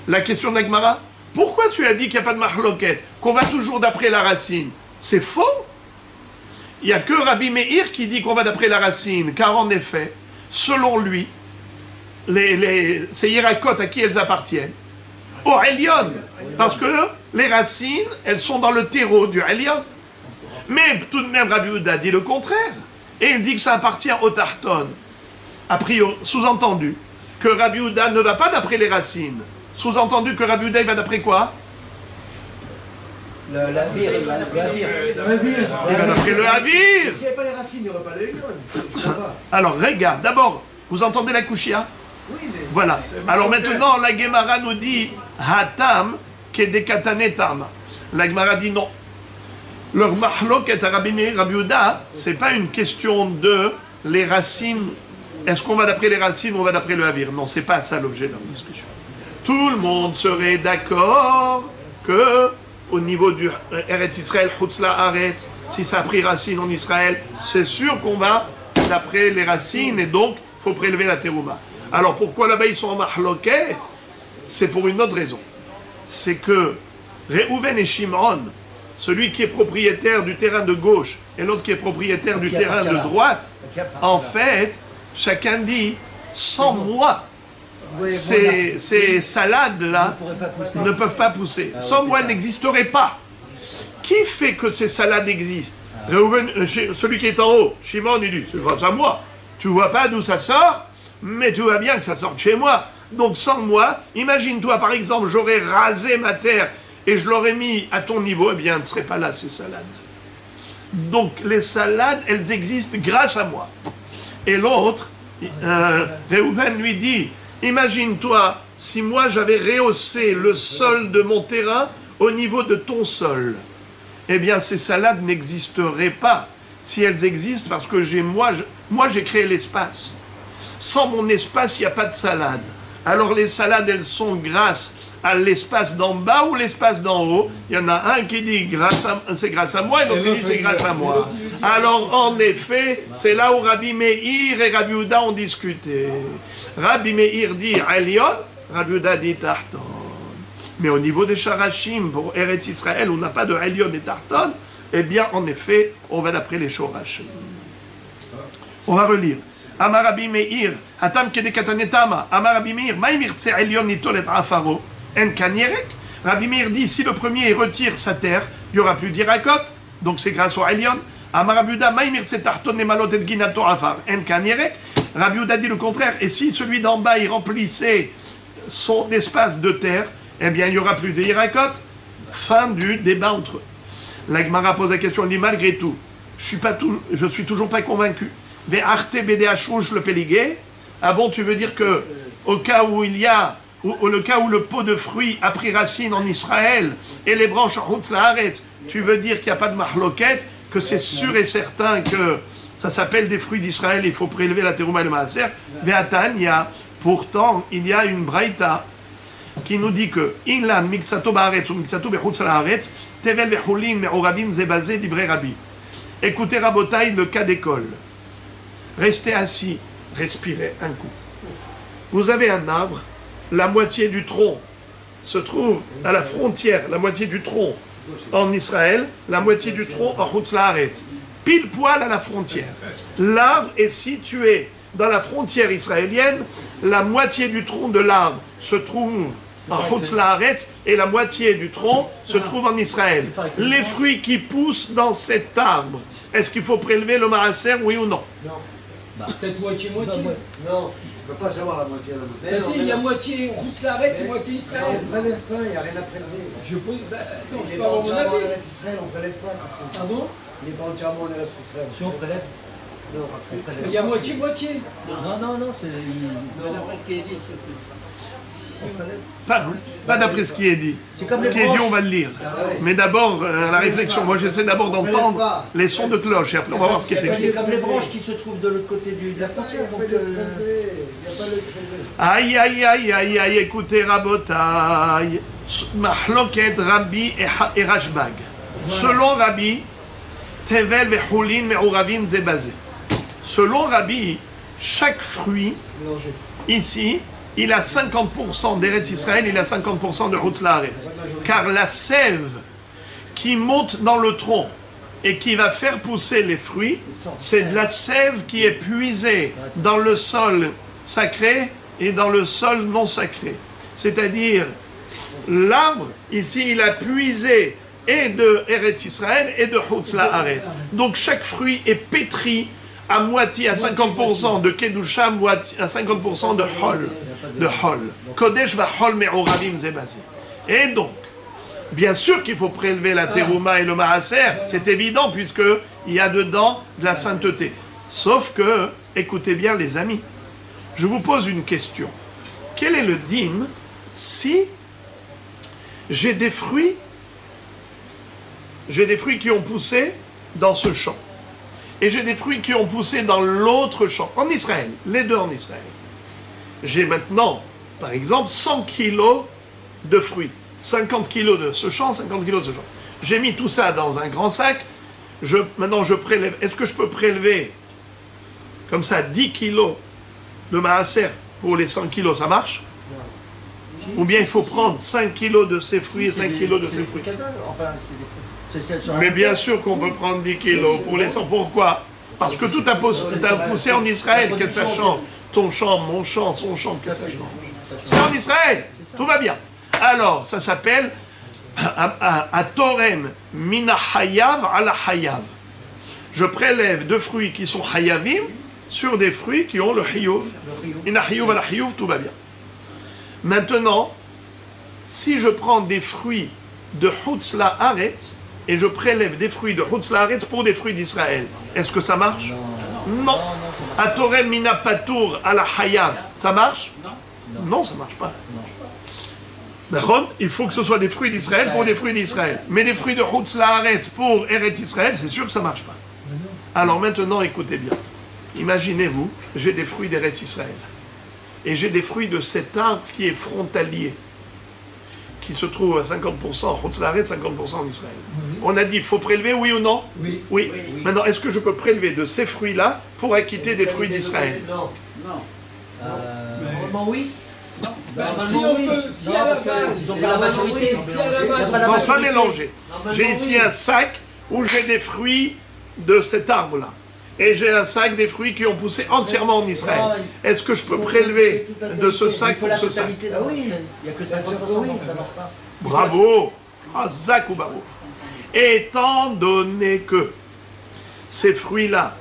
la question de la Gemara? Pourquoi tu as dit qu'il n'y a pas de mahloket, qu'on va toujours d'après la racine? C'est faux. Il n'y a que Rabbi Meir qui dit qu'on va d'après la racine, car en effet, selon lui, ces hiérakot à qui elles appartiennent? Au Elion. Parce que les racines, elles sont dans le terreau du Elion. Mais tout de même, Rabbi Yehuda dit le contraire. Et il dit que ça appartient au Tarton. A priori, sous-entendu que Rabbi Yehuda ne va pas d'après les racines. Sous-entendu que Rabbi Yehuda, il va d'après quoi? Le Havir. Il va d'après le Havir. S'il n'y avait pas les racines, il n'y aurait pas le Elion. Alors, regarde, d'abord, vous entendez la Kushia? Oui, mais... Voilà. Alors maintenant, la Gemara nous dit Hatam kedekatanetam. La Gemara dit non. Leur mahloket à Rabbi Meir, Rabbi Yehuda, c'est pas une question de les racines. Est-ce qu'on va d'après les racines ou on va d'après le Havir? Non, c'est pas ça l'objet de leur discussion. Tout le monde serait d'accord que au niveau du Eretz Israël, Hutzla Haaretz, si ça a pris racine en Israël, c'est sûr qu'on va d'après les racines et donc il faut prélever la terouma. Alors pourquoi là-bas ils sont en mahloket? C'est pour une autre raison. C'est que Réhouven et Shimon, celui qui est propriétaire du terrain de gauche et l'autre qui est propriétaire du terrain de droite, en fait, chacun dit, sans moi, ces salades-là ne peuvent pas pousser. Sans moi, elles n'existeraient pas. Qui fait que ces salades existent? Réhouven, celui qui est en haut, Shimon, il dit, c'est grâce à moi. Tu vois pas d'où ça sort? Mais tu vois bien que ça sort de chez moi. Donc sans moi, imagine-toi par exemple, j'aurais rasé ma terre et je l'aurais mis à ton niveau, eh bien, elle ne serait pas là, ces salades. Donc les salades, elles existent grâce à moi. Et l'autre, Réhouven lui dit, imagine-toi si moi j'avais rehaussé le sol de mon terrain au niveau de ton sol. Eh bien ces salades n'existeraient pas. Si elles existent, parce que moi j'ai créé l'espace. Sans mon espace, il n'y a pas de salade. Alors les salades, elles sont grâce à l'espace d'en bas ou l'espace d'en haut. Il y en a un qui dit c'est grâce à moi et l'autre qui dit c'est grâce à moi. Alors en effet, c'est là où Rabbi Meir et Rabbi Yehuda ont discuté. Rabbi Meir dit Alion, Rabbi Yehuda dit Tarton. Mais au niveau des Sharashim, pour Eretz Israël, on n'a pas de Alion et Tarton, eh bien en effet, on va d'après les Shorashim. On va relire. Amar Rabbi Meir, Hatam Kedekatanetama, Amar Rabbi Meir, Maïmirtse Elion Nitolet Afaro, En Kanyerek. Rabbi Meir dit si le premier retire sa terre, il n'y aura plus d'Irakot, donc c'est grâce au Elion. Amar Rabbi Yehuda, Maïmirtse Tarton Nemalot et Ginato Afar, En Kanyerek. Rabbi Yehuda dit le contraire, et si celui d'en bas il remplissait son espace de terre, eh bien il n'y aura plus d'Irakot. Fin du débat entre eux. La Gemara pose la question, elle dit malgré tout, je suis toujours pas convaincu. Le péligé. Ah bon, tu veux dire que au cas où le pot de fruits a pris racine en Israël et les branches en Hutz Laaretz, tu veux dire qu'il n'y a pas de mahloket, que c'est sûr et certain que ça s'appelle des fruits d'Israël, il faut prélever la terouma et le maaser. Pourtant, il y a une braïta qui nous dit que Inlan miksato baaretz ou miksato bechutz laaretz tevel bechulin me'oravim zebazé dibre Rabbi. Écoutez Rabotai, le cas d'école. Restez assis, respirez un coup. Vous avez un arbre, la moitié du tronc se trouve à la frontière, la moitié du tronc en Israël, la moitié du tronc en Hutz Laaretz, pile poil à la frontière. L'arbre est situé dans la frontière israélienne, la moitié du tronc de l'arbre se trouve en Hutz Laaretz et la moitié du tronc se trouve en Israël. Les fruits qui poussent dans cet arbre, est-ce qu'il faut prélever le maaser, oui ou non? Non. Peut-être moitié-moitié. Non, je ne peux pas savoir la moitié. Ben si, il y a moitié Hutz Laaretz, c'est moitié Israël. On ne prélève pas, il n'y a rien à prélever. Je pose. Non, Il je est peux pas avoir mon entièrement en avis. Eretz Israël, on ne prélève pas. Ah bon? Il n'est pas entièrement en Eretz Israël. Si on prélève. Non, Il y a moitié-moitié. Non, c'est. d'après ce qui est dit, c'est plus ça. Pas d'après ce qui est dit. Ce qui est dit, on va le lire. Mais d'abord, la réflexion. Moi, j'essaie d'abord d'entendre les sons de cloche et après, on va voir ce qui est écrit. C'est comme les branches qui se trouvent de l'autre côté de la frontière. Il n'y a pas le prélevé. Aïe, aïe, aïe, aïe, aïe, écoutez, Rabotai. Mahloket Rabbi et Rashbag. Selon Rabbi, Tevel vechulin me'uravim zebazé. Selon Rabbi, chaque fruit, ici, il a 50% d'Eretz Israël, il a 50% de Hutz Laaretz. Car la sève qui monte dans le tronc et qui va faire pousser les fruits, c'est de la sève qui est puisée dans le sol sacré et dans le sol non sacré. C'est-à-dire, l'arbre, ici, il a puisé et de Eretz Israël et de Hutz Laaretz. Donc chaque fruit est pétri à moitié, à 50% de Kedusha, à 50% de Hol. De Hol. Kodesh va Hol me'oravim zebazé. Et donc, bien sûr qu'il faut prélever la terouma et le maaser, c'est évident puisqu'il y a dedans de la sainteté. Sauf que, écoutez bien les amis, je vous pose une question. Quel est le din si j'ai des fruits qui ont poussé dans ce champ et j'ai des fruits qui ont poussé dans l'autre champ, en Israël, les deux en Israël. J'ai maintenant, par exemple, 100 kilos de fruits, 50 kilos de ce champ, 50 kilos de ce champ. J'ai mis tout ça dans un grand sac, maintenant je prélève. Est-ce que je peux prélever comme ça 10 kilos de maaser pour les 100 kilos, ça marche? Ou bien il faut prendre 5 kilos de ces fruits et 5 kilos de ces fruits? Mais bien sûr qu'on peut prendre 10 kilos pour les 100. Pourquoi? Parce que tout a poussé en Israël, que ça change. Ton champ, mon champ, son champ, que ça change. C'est en Israël, tout va bien. Alors, ça s'appelle Atorem mina hayav ala hayav. Je prélève deux fruits qui sont hayavim sur des fruits qui ont le hiyuv. Mina hiyuv ala hiyuv, tout va bien. Maintenant, si je prends des fruits de Hutz Laaretz et je prélève des fruits de Chutz Laaretz pour des fruits d'Israël. Est-ce que ça marche? Non. Atorem mina patour à la Hayav, ça marche? Non, ça marche pas. D'accord? Il faut que ce soit des fruits d'Israël pour des fruits d'Israël. Mais des fruits de Chutz Laaretz pour Eretz Israël, c'est sûr que ça marche pas. Alors maintenant, écoutez bien. Imaginez-vous, j'ai des fruits d'Eretz Israël. Et j'ai des fruits de cet arbre qui est frontalier, qui se trouve à 50% en Chutz Laaretz, 50% en Israël. On a dit, il faut prélever, oui ou non? Oui. Maintenant, est-ce que je peux prélever de ces fruits-là pour acquitter des fruits d'Israël? Non. Normalement, oui. Si on peut, si à la base, donc la majorité, si à la base, Non, pas mélanger. J'ai ici un sac où j'ai des fruits de cet arbre-là. Et j'ai un sac des fruits qui ont poussé entièrement en Israël. Est-ce que je peux prélever de ce sac pour ce sac? Ah oui, il n'y a que 50%, donc ça marche pas. Bravo! Hazak ou Barouf. Étant donné que ces fruits-là,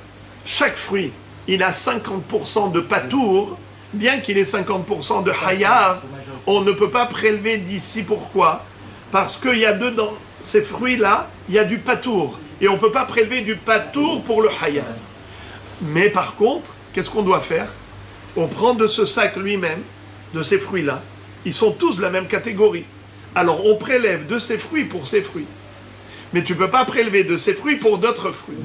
chaque fruit, il a 50% de patour, bien qu'il ait 50% de hayav, on ne peut pas prélever d'ici. Pourquoi? Parce qu'il y a dedans, ces fruits-là, il y a du patour. Et on ne peut pas prélever du patour pour le hayav. Mais par contre, qu'est-ce qu'on doit faire? On prend de ce sac lui-même, de ces fruits-là, ils sont tous de la même catégorie. Alors on prélève de ces fruits pour ces fruits. Mais tu ne peux pas prélever de ces fruits pour d'autres fruits.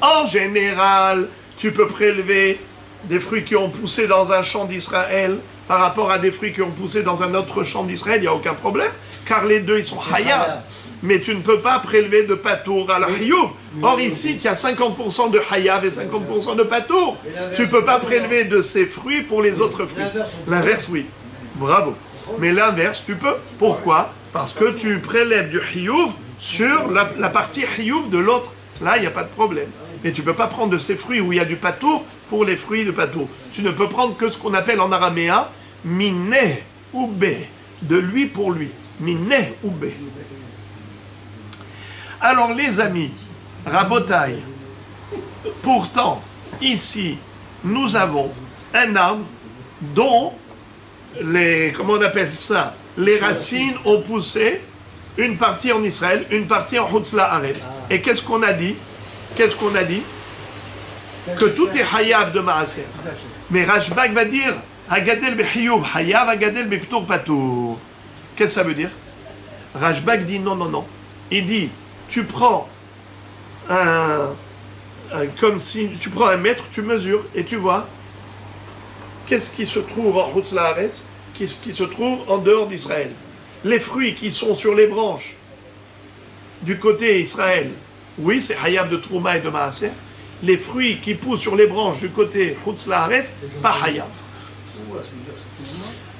En général, tu peux prélever des fruits qui ont poussé dans un champ d'Israël par rapport à des fruits qui ont poussé dans un autre champ d'Israël, il n'y a aucun problème, car les deux, ils sont hayab. Mais tu ne peux pas prélever de patour à la hiyuv. Or ici, il y a 50% de hayab et 50% de patour. Tu ne peux pas prélever de ces fruits pour les autres fruits. L'inverse, oui. Bravo. Mais l'inverse, tu peux. Pourquoi? Parce que tu prélèves du hiyuv sur la partie hiyuv de l'autre. Là, il n'y a pas de problème. Mais tu ne peux pas prendre de ces fruits où il y a du patour pour les fruits de patour. Tu ne peux prendre que ce qu'on appelle en araméen miné ou bé, de lui pour lui. Miné ou bé. Alors les amis, Rabotaï, pourtant, ici, nous avons un arbre dont comment on appelle ça? Les racines ont poussé, une partie en Israël, une partie en Chutz Laaretz. Et qu'est-ce qu'on a dit? Qu'est-ce qu'on a dit? Que tout est hayav de Maaser. Mais Rashbag va dire Hagadel bechiyuv hayav, Hagadel beptur patur. Qu'est-ce que ça veut dire? Rashbag dit non. Il dit tu prends comme si tu prends un mètre, tu mesures et tu vois qu'est-ce qui se trouve en Chutz Laaretz, qu'est-ce qui se trouve en dehors d'Israël. Les fruits qui sont sur les branches du côté Israël, oui, c'est Hayab de Trouma et de Maaser. Les fruits qui poussent sur les branches du côté Chutz Laaretz, pas Hayab.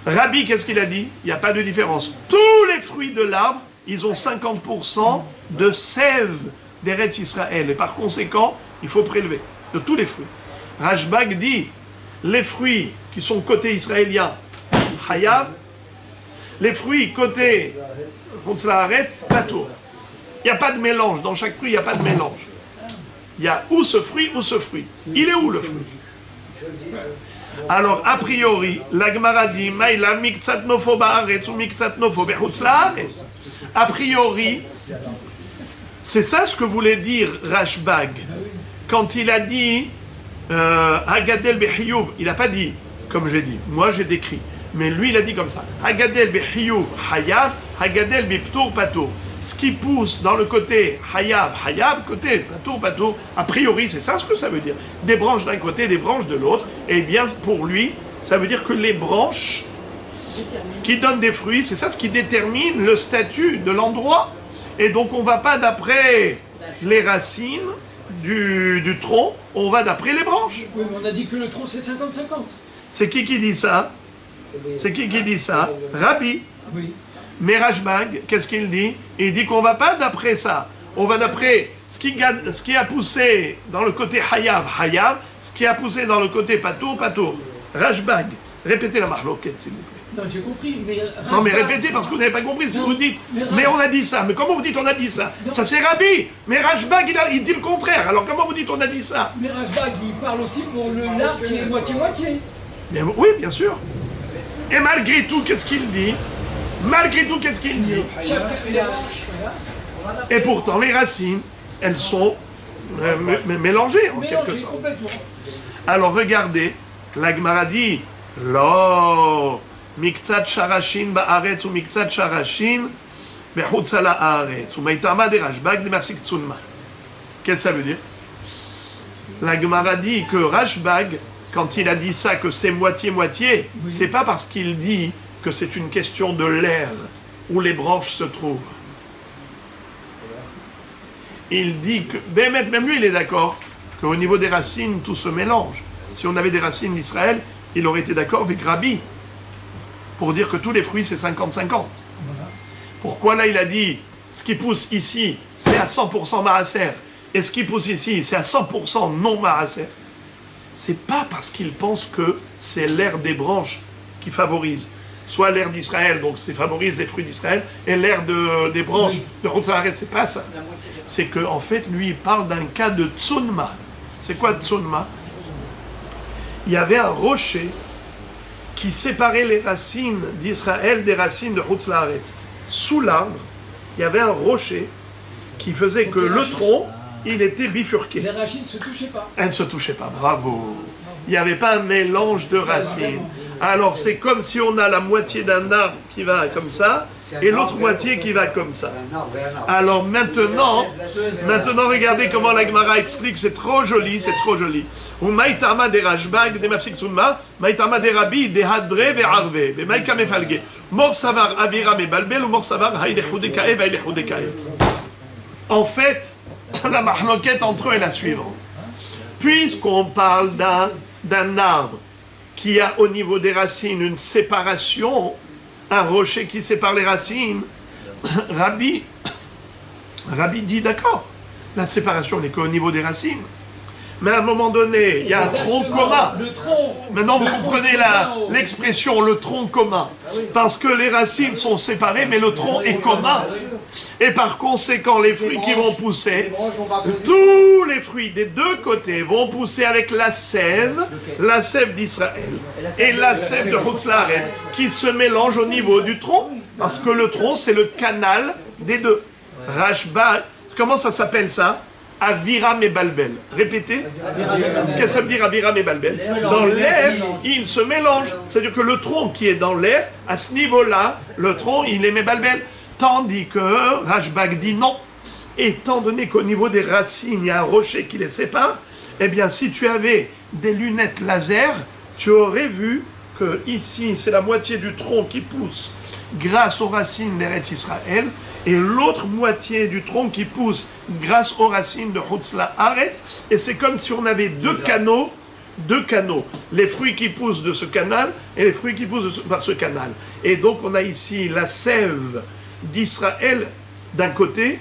Rabbi, qu'est-ce qu'il a dit? Il n'y a pas de différence. Tous les fruits de l'arbre, ils ont 50% de sève d'Eretz Israël. Et par conséquent, il faut prélever de tous les fruits. Rashbag dit, les fruits qui sont côté israélien, Hayab. Les fruits côté Chutz Laaretz, Patour. Il n'y a pas de mélange. Dans chaque fruit, il n'y a pas de mélange. Il y a ou ce fruit ou ce fruit. Il est où le fruit? Alors, a priori, la Gemara dit Maïla miktsat nofo ba'aretz ou miktsat nofo bechutz la'aretz. A priori, c'est ça ce que voulait dire Rashbag. Quand il a dit Hagadel bechiyuv, il n'a pas dit, comme j'ai dit. Moi, j'ai décrit. Mais lui, il a dit comme ça. Hagadel bechiyuv hayav, Hagadel beptur patur. Ce qui pousse dans le côté hayav, côté patour, a priori, c'est ça ce que ça veut dire. Des branches d'un côté, des branches de l'autre. Et bien, pour lui, ça veut dire que les branches qui donnent des fruits, c'est ça ce qui détermine le statut de l'endroit. Et donc, on ne va pas d'après les racines du tronc, on va d'après les branches. Oui, mais on a dit que le tronc, c'est 50-50. C'est qui dit ça? C'est qui dit ça? Rabbi. Oui. Mais Rashbag, qu'est-ce qu'il dit? Il dit qu'on ne va pas d'après ça. On va d'après ce qui a poussé dans le côté hayav, ce qui a poussé dans le côté patour. Rashbag, répétez la mahloket, s'il vous plaît. Non, j'ai compris, mais... Non, mais répétez parce que vous n'avez pas compris. Si vous dites, mais on a dit ça. Mais comment vous dites on a dit ça? Ça c'est Rabbi. Mais Rashbag, il dit le contraire. Alors comment vous dites on a dit ça? Mais Rashbag, il parle aussi pour l'arbre qui est moitié-moitié. Oui, bien sûr. Et malgré tout, qu'est-ce qu'il dit? Malgré tout, qu'est-ce qu'il dit? Et pourtant, les racines, elles sont mélangées en quelque sorte. Complètement. Alors regardez, la Gemara dit, Lo, miktsat sharashin ba'aretz ou miktsat sharashin bechutz ha'aretz ou maitama de Rashbag de mafsik tsunma. Qu'est-ce que ça veut dire? La Gemara dit que Rashbag, quand il a dit ça, que c'est moitié-moitié, c'est pas parce qu'il dit que c'est une question de l'air où les branches se trouvent. Il dit que, même lui il est d'accord, qu'au niveau des racines, tout se mélange. Si on avait des racines d'Israël, il aurait été d'accord avec Rabbi, pour dire que tous les fruits c'est 50-50. Pourquoi là il a dit, ce qui pousse ici, c'est à 100% Maaser, et ce qui pousse ici, c'est à 100% non Maaser? C'est pas parce qu'il pense que c'est l'air des branches qui favorise. Soit l'air d'Israël, donc ça favorise les fruits d'Israël, et l'air des branches de Chutz Haaretz, c'est pas ça. C'est qu'en fait, lui, il parle d'un cas de Tsunma. C'est quoi Tsunma? Il y avait un rocher qui séparait les racines d'Israël des racines de Chutz Haaretz. Sous l'arbre, il y avait un rocher qui faisait que le tronc, il était bifurqué. Les racines ne se touchaient pas. Elles ne se touchaient pas, bravo. Il n'y avait pas un mélange de racines. Alors c'est comme si on a la moitié d'un arbre qui va comme ça, et l'autre moitié qui va comme ça. Alors maintenant, regardez comment la Gemara explique, c'est trop joli, c'est trop joli. Ou maïtama de Rashbag, de mafsik tsunma, maïtama de Rabbi, de hadre, de arve, de maïka mefalge. Mor savar avira me balbel, ou mor savar haïde choudekae, vaïde choudekae. En fait, la mahloquette entre eux est la suivante. Puisqu'on parle d'un arbre qui a au niveau des racines une séparation, un rocher qui sépare les racines, Rabbi dit d'accord, la séparation n'est qu'au niveau des racines. Mais à un moment donné, il y a un tronc commun. Maintenant, vous comprenez l'expression le tronc commun. Parce que les racines sont séparées, mais le tronc est commun. Et par conséquent, les fruits qui vont pousser, tous les fruits des deux côtés vont pousser avec la sève d'Israël et la sève de Chutz Haaretz, qui se mélangent au niveau du tronc. Parce que le tronc, c'est le canal des deux. Rashbag, comment ça s'appelle ça? Avira Mebalbel. Répétez. Qu'est-ce que ça veut dire Avira Mebalbel? Dans l'air, il se mélange. C'est-à-dire que le tronc qui est dans l'air, à ce niveau-là, le tronc, il est Mebalbel. Tandis que Rashbag dit non. Étant donné qu'au niveau des racines, il y a un rocher qui les sépare, eh bien, si tu avais des lunettes laser, tu aurais vu que ici, c'est la moitié du tronc qui pousse grâce aux racines d'Eretz Israël, et l'autre moitié du tronc qui pousse grâce aux racines de Chutz Haaretz, et c'est comme si on avait deux canaux, les fruits qui poussent de ce canal et les fruits qui poussent par ce canal. Et donc on a ici la sève d'Israël d'un côté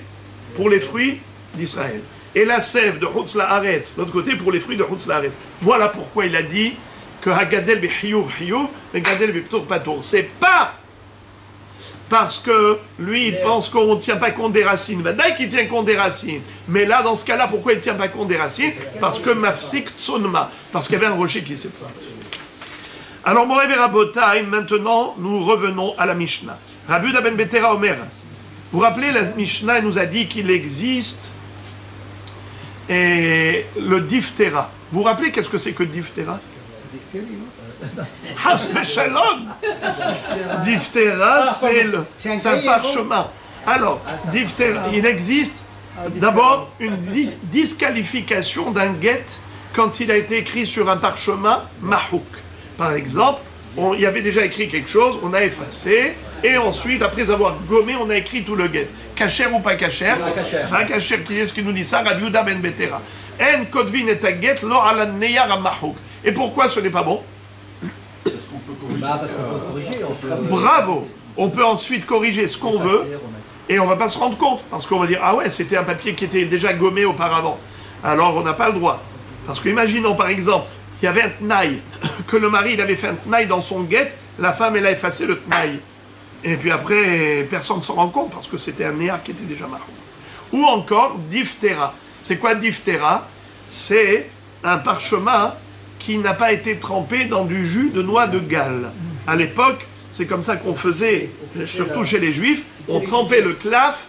pour les fruits d'Israël, et la sève de Chutz Haaretz de l'autre côté pour les fruits de Chutz Haaretz. Voilà pourquoi il a dit que Hagadel b'chiyuv chiyuv, Hagadel b'ptur patur. C'est pas parce que lui, il pense qu'on ne tient pas compte des racines. Maintenant qu'il tient compte des racines. Mais là, dans ce cas-là, pourquoi il ne tient pas compte des racines? Parce que mafsik tsunma. Parce qu'il y avait un rocher qui sépare. Alors, Moré Verabotai, maintenant, nous revenons à la Mishnah. Rabbi Yehuda ben Betera Omer. Vous vous rappelez, la Mishnah nous a dit qu'il existe le diphtéra. Vous vous rappelez qu'est-ce que c'est que le diphtéra? Has Shalom. Diphtéra, c'est un parchemin. Alors, diphtéra, il existe d'abord une disqualification d'un guet quand il a été écrit sur un parchemin mahouk. Par exemple, il y avait déjà écrit quelque chose, on a effacé, et ensuite, après avoir gommé, on a écrit tout le guet. Kacher ou pas kacher? Pas kacher, qui est ce qui nous dit ça? Rabbi Yehuda ben Betera. En kodvin et guet lo ala neyar mahouk. Et pourquoi ce n'est pas bon? Parce qu'on peut corriger. Bravo! On peut ensuite corriger ce qu'on veut et on ne va pas se rendre compte parce qu'on va dire ah ouais, c'était un papier qui était déjà gommé auparavant. Alors on n'a pas le droit. Parce que imaginons par exemple, il y avait un tnaï, que le mari il avait fait un tnaï dans son guet, la femme elle a effacé le tnaï. Et puis après, personne ne s'en rend compte parce que c'était un néar qui était déjà marron. Ou encore, diphtéra. C'est quoi diphtéra? C'est un parchemin qui n'a pas été trempé dans du jus de noix de Galles. À l'époque, c'est comme ça qu'on faisait, surtout chez les Juifs, on trempait le claf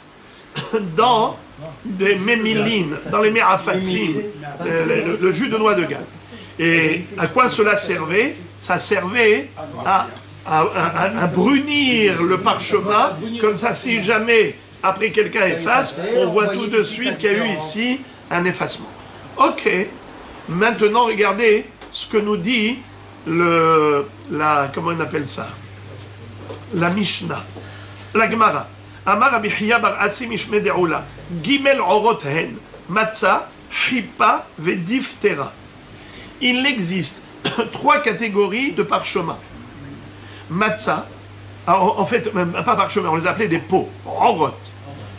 dans des mémilines, dans les mérafatsim, le jus de noix de Galles. Et à quoi cela servait? Ça servait à brunir le parchemin, comme ça si jamais après quelqu'un efface, on voit tout de suite qu'il y a eu ici un effacement. Ok, maintenant regardez ce que nous dit comment on appelle ça? La Mishnah, la Gemara. Amar Rabbi Hiya bar Asi Mishme De'ula, Gimel Orot Hen, Matzah, Hipa, Vediftera. Il existe 3 catégories de parchemins. Matzah, en fait, pas parchemin, on les appelait des pots, Orot.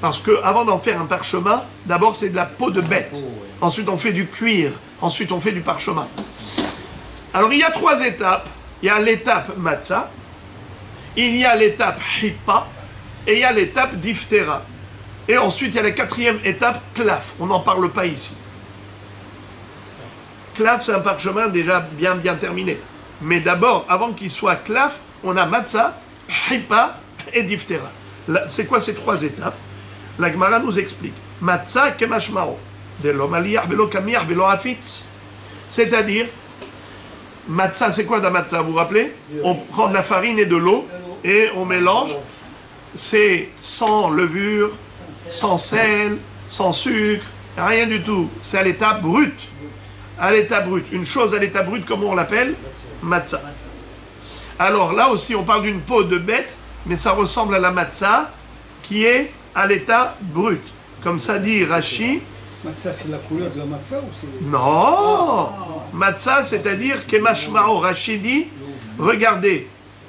Parce qu'avant d'en faire un parchemin, d'abord c'est de la peau de bête. Ensuite on fait du cuir. Ensuite on fait du parchemin. Alors il y a 3 étapes. Il y a l'étape Matzah, il y a l'étape Hippa, et il y a l'étape Diftera. Et ensuite il y a la 4e étape, Klaf. On n'en parle pas ici. Klaf c'est un parchemin déjà bien terminé. Mais d'abord, avant qu'il soit Klaf, on a Matzah, Hippa et Diftera. C'est quoi ces 3 étapes? La Gemara nous explique. Matzah kemashmao, de lo maliyah velo kamiyah velo afitz. C'est-à-dire, matzah, c'est quoi la matzah, vous vous rappelez? On prend de la farine et de l'eau et on mélange. C'est sans levure, sans sel, sans sucre, rien du tout. C'est à l'état brut. À l'état brut. Une chose à l'état brut, comment on l'appelle? Matzah. Alors là aussi, on parle d'une peau de bête, mais ça ressemble à la matzah qui est à l'état brut. Comme ça dit Rashi. Matzah, c'est la couleur de la matzah ou c'est... Non, matzah, c'est-à-dire Kemashmao. Rashi dit, regardez,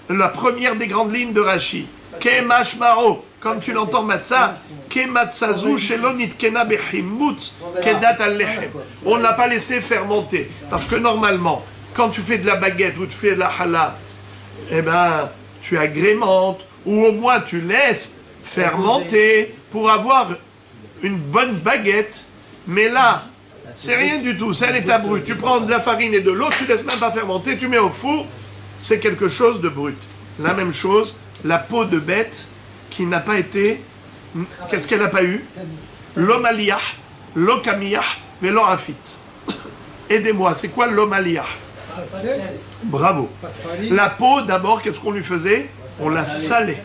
la première des grandes lignes de Rashi. Kemashmao, comme tu l'entends matzah, Kematzazu shelonit kena behimutz kedat al-lechem. On ne l'a pas laissé fermenter. Parce que normalement, quand tu fais de la baguette ou tu fais de la challah, eh ben, tu agrémentes, ou au moins tu laisses fermenter pour avoir une bonne baguette. Mais là, c'est rien du tout, c'est à l'état brut. Tu prends de la farine et de l'eau, tu ne laisses même pas fermenter, tu mets au four, c'est quelque chose de brut. La même chose, la peau de bête qui n'a pas été... Qu'est-ce qu'elle n'a pas eu? L'omaliyah, l'okamiyah, mais l'orafit. Aidez-moi, c'est quoi l'omaliyah? Bravo. La peau, d'abord, qu'est-ce qu'on lui faisait? On la salait.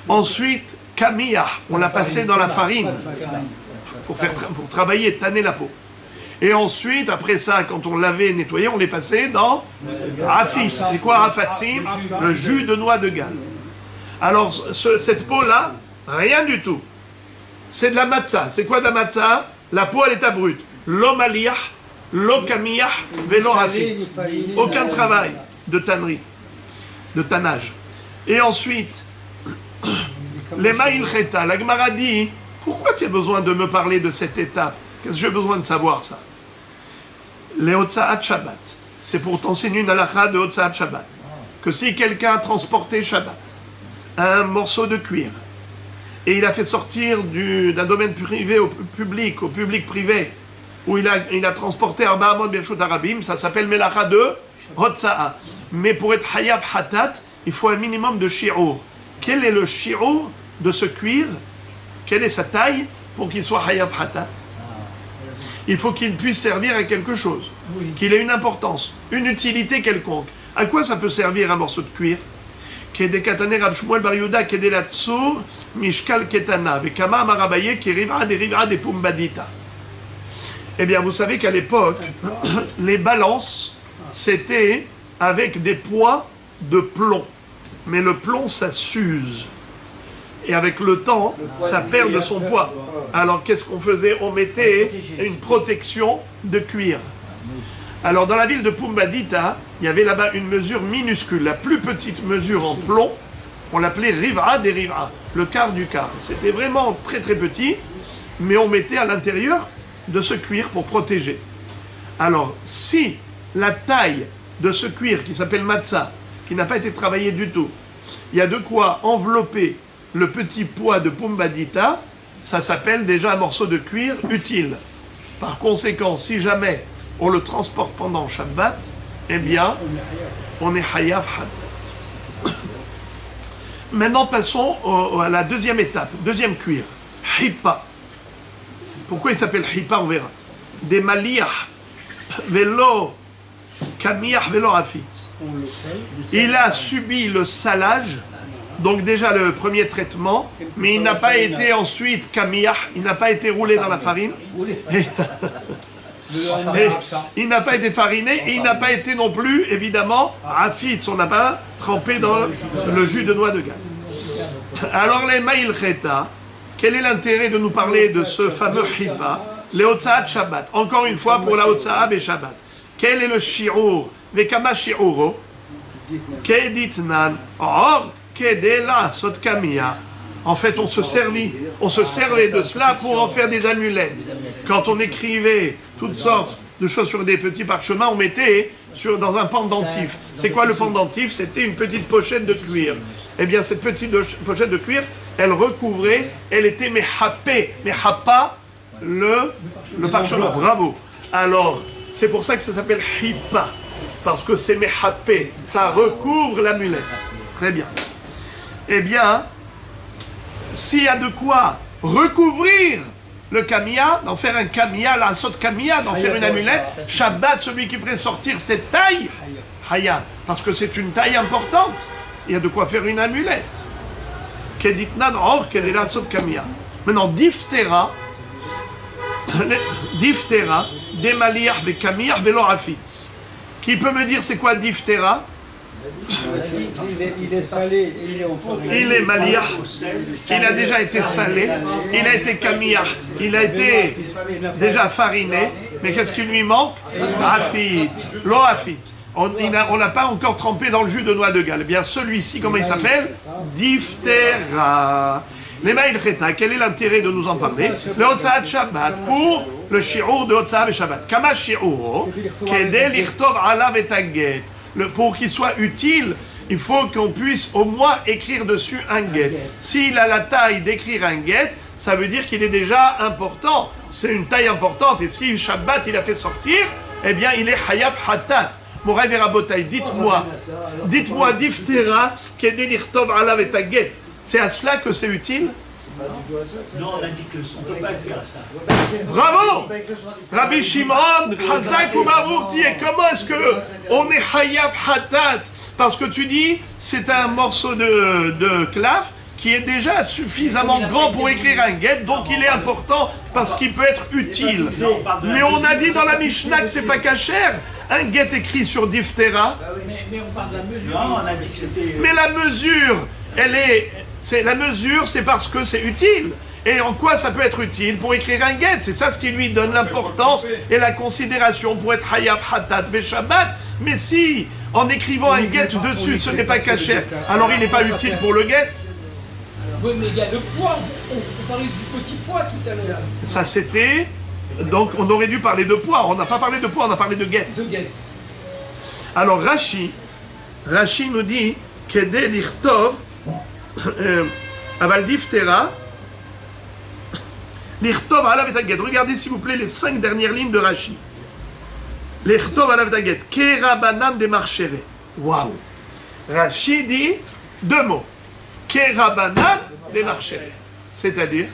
Ensuite, kamiyah, on la passait dans la farine pour travailler, tanner la peau. Et ensuite, après ça, quand on lavait et nettoyait, on les passait dans Rafit. C'est quoi Rafatsim? Le jus de noix de Galles. Alors, cette peau-là, rien du tout. C'est de la matzah. C'est quoi de la matzah? La peau à l'état brut. L'omaliyah, l'okamiyah, vélo Rafit. Aucun travail de tannerie, de tannage. Et ensuite, les ma'il cheta. La Gemara dit, pourquoi tu as besoin de me parler de cette étape? Qu'est-ce que j'ai besoin de savoir ça? Les Hotzaat Shabbat. C'est pour t'enseigner une halakha de Hotzaat Shabbat. Que si quelqu'un a transporté Shabbat, un morceau de cuir, et il a fait sortir d'un domaine privé au public privé, où il a transporté Arba Amot Birshut Arabim, ça s'appelle Melakha de Hotza'a. Mais pour être Hayav Hatat, il faut un minimum de shi'ur. Quel est le shi'ur de ce cuir? Quelle est sa taille pour qu'il soit Hayav Hatat? Il faut qu'il puisse servir à quelque chose, qu'il ait une importance, une utilité quelconque. À quoi ça peut servir un morceau de cuir? Kedekatane Rav Shmuel Bar Yehuda Kedelatsur Mishkal Ketana Vekama Marabaye Kirivra des Pumbadita. Eh bien, vous savez qu'à l'époque, les balances, c'était avec des poids de plomb. Mais le plomb, ça s'use. Et avec le temps, ça perd de son poids. Alors, qu'est-ce qu'on faisait? On mettait une protection de cuir. Alors, dans la ville de Pumbadita, il y avait là-bas une mesure minuscule. La plus petite mesure en plomb, on l'appelait Rivra des Rivra, le quart du quart. C'était vraiment très très petit, mais on mettait à l'intérieur de ce cuir pour protéger. Alors, si la taille de ce cuir qui s'appelle matzah, qui n'a pas été travaillé du tout, il y a de quoi envelopper le petit pois de Pumbadita, ça s'appelle déjà un morceau de cuir utile. Par conséquent, si jamais on le transporte pendant Shabbat, eh bien, on est Hayav Hatat. Maintenant, passons à la deuxième étape, deuxième cuir. Hippa. Pourquoi il s'appelle Hippa, on verra. Des maliach, velo, kamiach, velo afitz. Il a subi le salage, donc déjà le premier traitement, mais il n'a pas été ensuite kamiach, il n'a pas été roulé dans la farine. Et il n'a pas été fariné et il n'a pas été non plus, évidemment, afitz, on n'a pas trempé dans le jus de noix de Galles. Alors les maïl cheta, quel est l'intérêt de nous parler de ce fameux hippa, les Hotzaat Shabbat? Encore une fois pour la Hotzaat et Shabbat. Quel est le shi'ur? Vekama shi'uro? Keditnan, or kedela sot kamiya. En fait, on se servait de cela pour en faire des amulettes. Quand on écrivait toutes sortes de choses sur des petits parchemins, on mettait dans un pendentif. C'est quoi le pendentif? C'était une petite pochette de cuir. Eh bien, cette petite pochette de cuir, elle recouvrait, elle était mehappa, le parchemin. Bravo. Alors, c'est pour ça que ça s'appelle hippa, parce que c'est mehappé, ça recouvre l'amulette. Très bien. Eh bien, s'il y a de quoi recouvrir le kamia, d'en faire un kamia, la saute kamia, d'en faire une amulette, Shabbat, celui qui ferait sortir cette taille, Haya, parce que c'est une taille importante, il y a de quoi faire une amulette. Keditnan or kedela saute kamia. Maintenant, diphtéra, demaliach ve kamiach velo afitz. Qui peut me dire c'est quoi diphtéra? Il est salé, il est maliach, il a déjà été salé, il a été kamiach, il a été déjà fariné, mais qu'est-ce qui lui manque? Afit, lo afit. On n'a pas encore trempé dans le jus de noix de Galles. Eh bien celui-ci, comment il s'appelle? Diphtéra. Les maïl cheta, quel est l'intérêt de nous en parler? Le Hotzaat Shabbat, pour le shi'ur de Hotzaat Shabbat. Kama shi'uro, kedel lichtov alav et aget. Pour qu'il soit utile, il faut qu'on puisse au moins écrire dessus un get. S'il a la taille d'écrire un get, ça veut dire qu'il est déjà important. C'est une taille importante. Et si Shabbat il a fait sortir, eh bien il est hayaf hatat. Moray Verabotai, dites-moi, diphtéra, kedel lichtov alav et aget. C'est à cela que c'est utile? Non, on a dit qu'on ne peut pas faire ça. Bravo! Rabbi Shimon, Chazak ou Marourti, et comment est-ce qu'on est Hayaf Hatat? Parce que tu dis, c'est un morceau de claf qui est déjà suffisamment grand pour écrire un get, donc il est important parce qu'il peut être utile. Mais on a dit dans la Mishnah que c'est pas cachère. Un get écrit sur diphtéra. Mais on parle de la mesure. Non, on a dit que c'était... Mais la mesure, la mesure, c'est parce que c'est utile. Et en quoi ça peut être utile? Pour écrire un get. C'est ça ce qui lui donne l'importance et la considération pour être hayab hatat beshabbat. Mais si, en écrivant un get dessus, ce n'est pas caché, alors il n'est pas utile pour le get. Oui, mais il y a le poids. On parlait du petit poids tout à l'heure. Ça c'était... Donc on aurait dû parler de poids. On n'a pas parlé de poids, on a parlé de get. Alors Rashi nous dit Kedel lichtov aval diphtéra lichtov alav et aget. Regardez s'il vous plaît les 5 dernières lignes de Rashi. Lichtov alav et aget. Kerabanan de marchere. Waouh. Rashi dit 2 mots. Kerabanan de marchere. C'est-à-dire,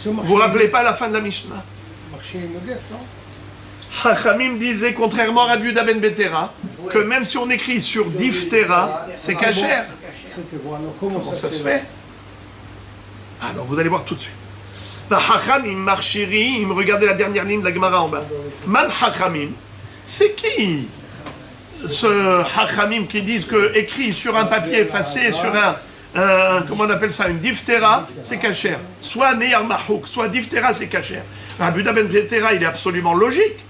vous vous rappelez pas la fin de la Mishnah? Chachamim disait, contrairement à Rabbi Yehuda ben Betera, que même si on écrit sur diphtéra, c'est cachère. Comment ça se fait? Alors vous allez voir tout de suite. Chachamim marchirim, regardez la dernière ligne de la Gemara en bas. Man Chachamim, c'est qui ce Chachamim qui disent que écrit sur un papier effacé, sur comment on appelle ça, une diphtéra, c'est cachère. Soit neyar mahouk, soit diphtéra, c'est cachère. Rabbi Yehuda ben Betera, il est absolument logique.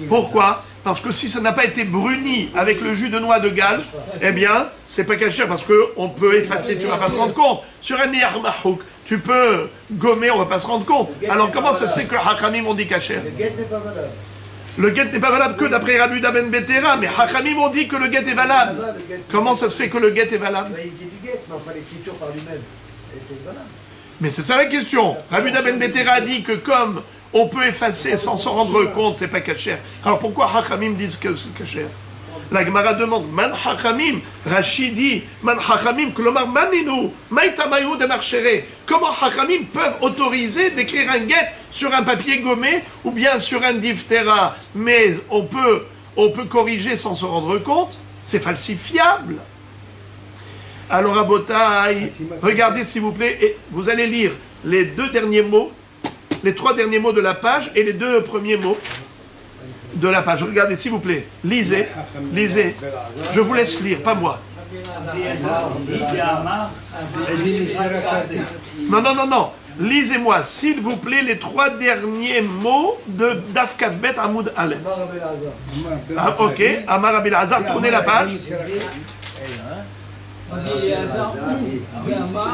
Pourquoi? Parce que si ça n'a pas été bruni avec le jus de noix de Galles, eh bien, c'est pas cachère parce qu'on peut effacer, tu vas pas te rendre compte. Sur un neyar mahouk, tu peux gommer, on va pas se rendre compte. Alors comment ça se fait que Hachamim ont dit cachère? Le guet n'est pas valable. Le guet n'est pas valable que d'après Rabbi Yehuda ben Betera, mais Hachamim ont dit que le guet est valable. Comment ça se fait que le guet est valable? Il était du guet, mais enfin l'écriture par lui-même, elle était valable. Mais c'est ça la question. Rabbi Yehuda ben Betera a dit que comme on peut effacer sans s'en rendre compte, c'est pas cachère. Alors pourquoi Hachamim disent que c'est cachère? La Gemara demande, Man hachamim, Rachid dit, Man hachamim, klomar maninu, maïtamayou de marchere. Comment hachamim peuvent autoriser d'écrire un get sur un papier gommé ou bien sur un diphtéra, mais on peut corriger sans se rendre compte? C'est falsifiable. Alors à Botaï, regardez s'il vous plaît, et vous allez lire les 2 derniers mots, les 3 derniers mots de la page et les 2 premiers mots de la page. Regardez s'il vous plaît, lisez, lisez. Je vous laisse lire, pas moi. Non. Lisez-moi, s'il vous plaît, les 3 derniers mots de Daf Kafbet Amoud Aleph. Ah, ok, Amar Rabbi Elazar, tournez la page.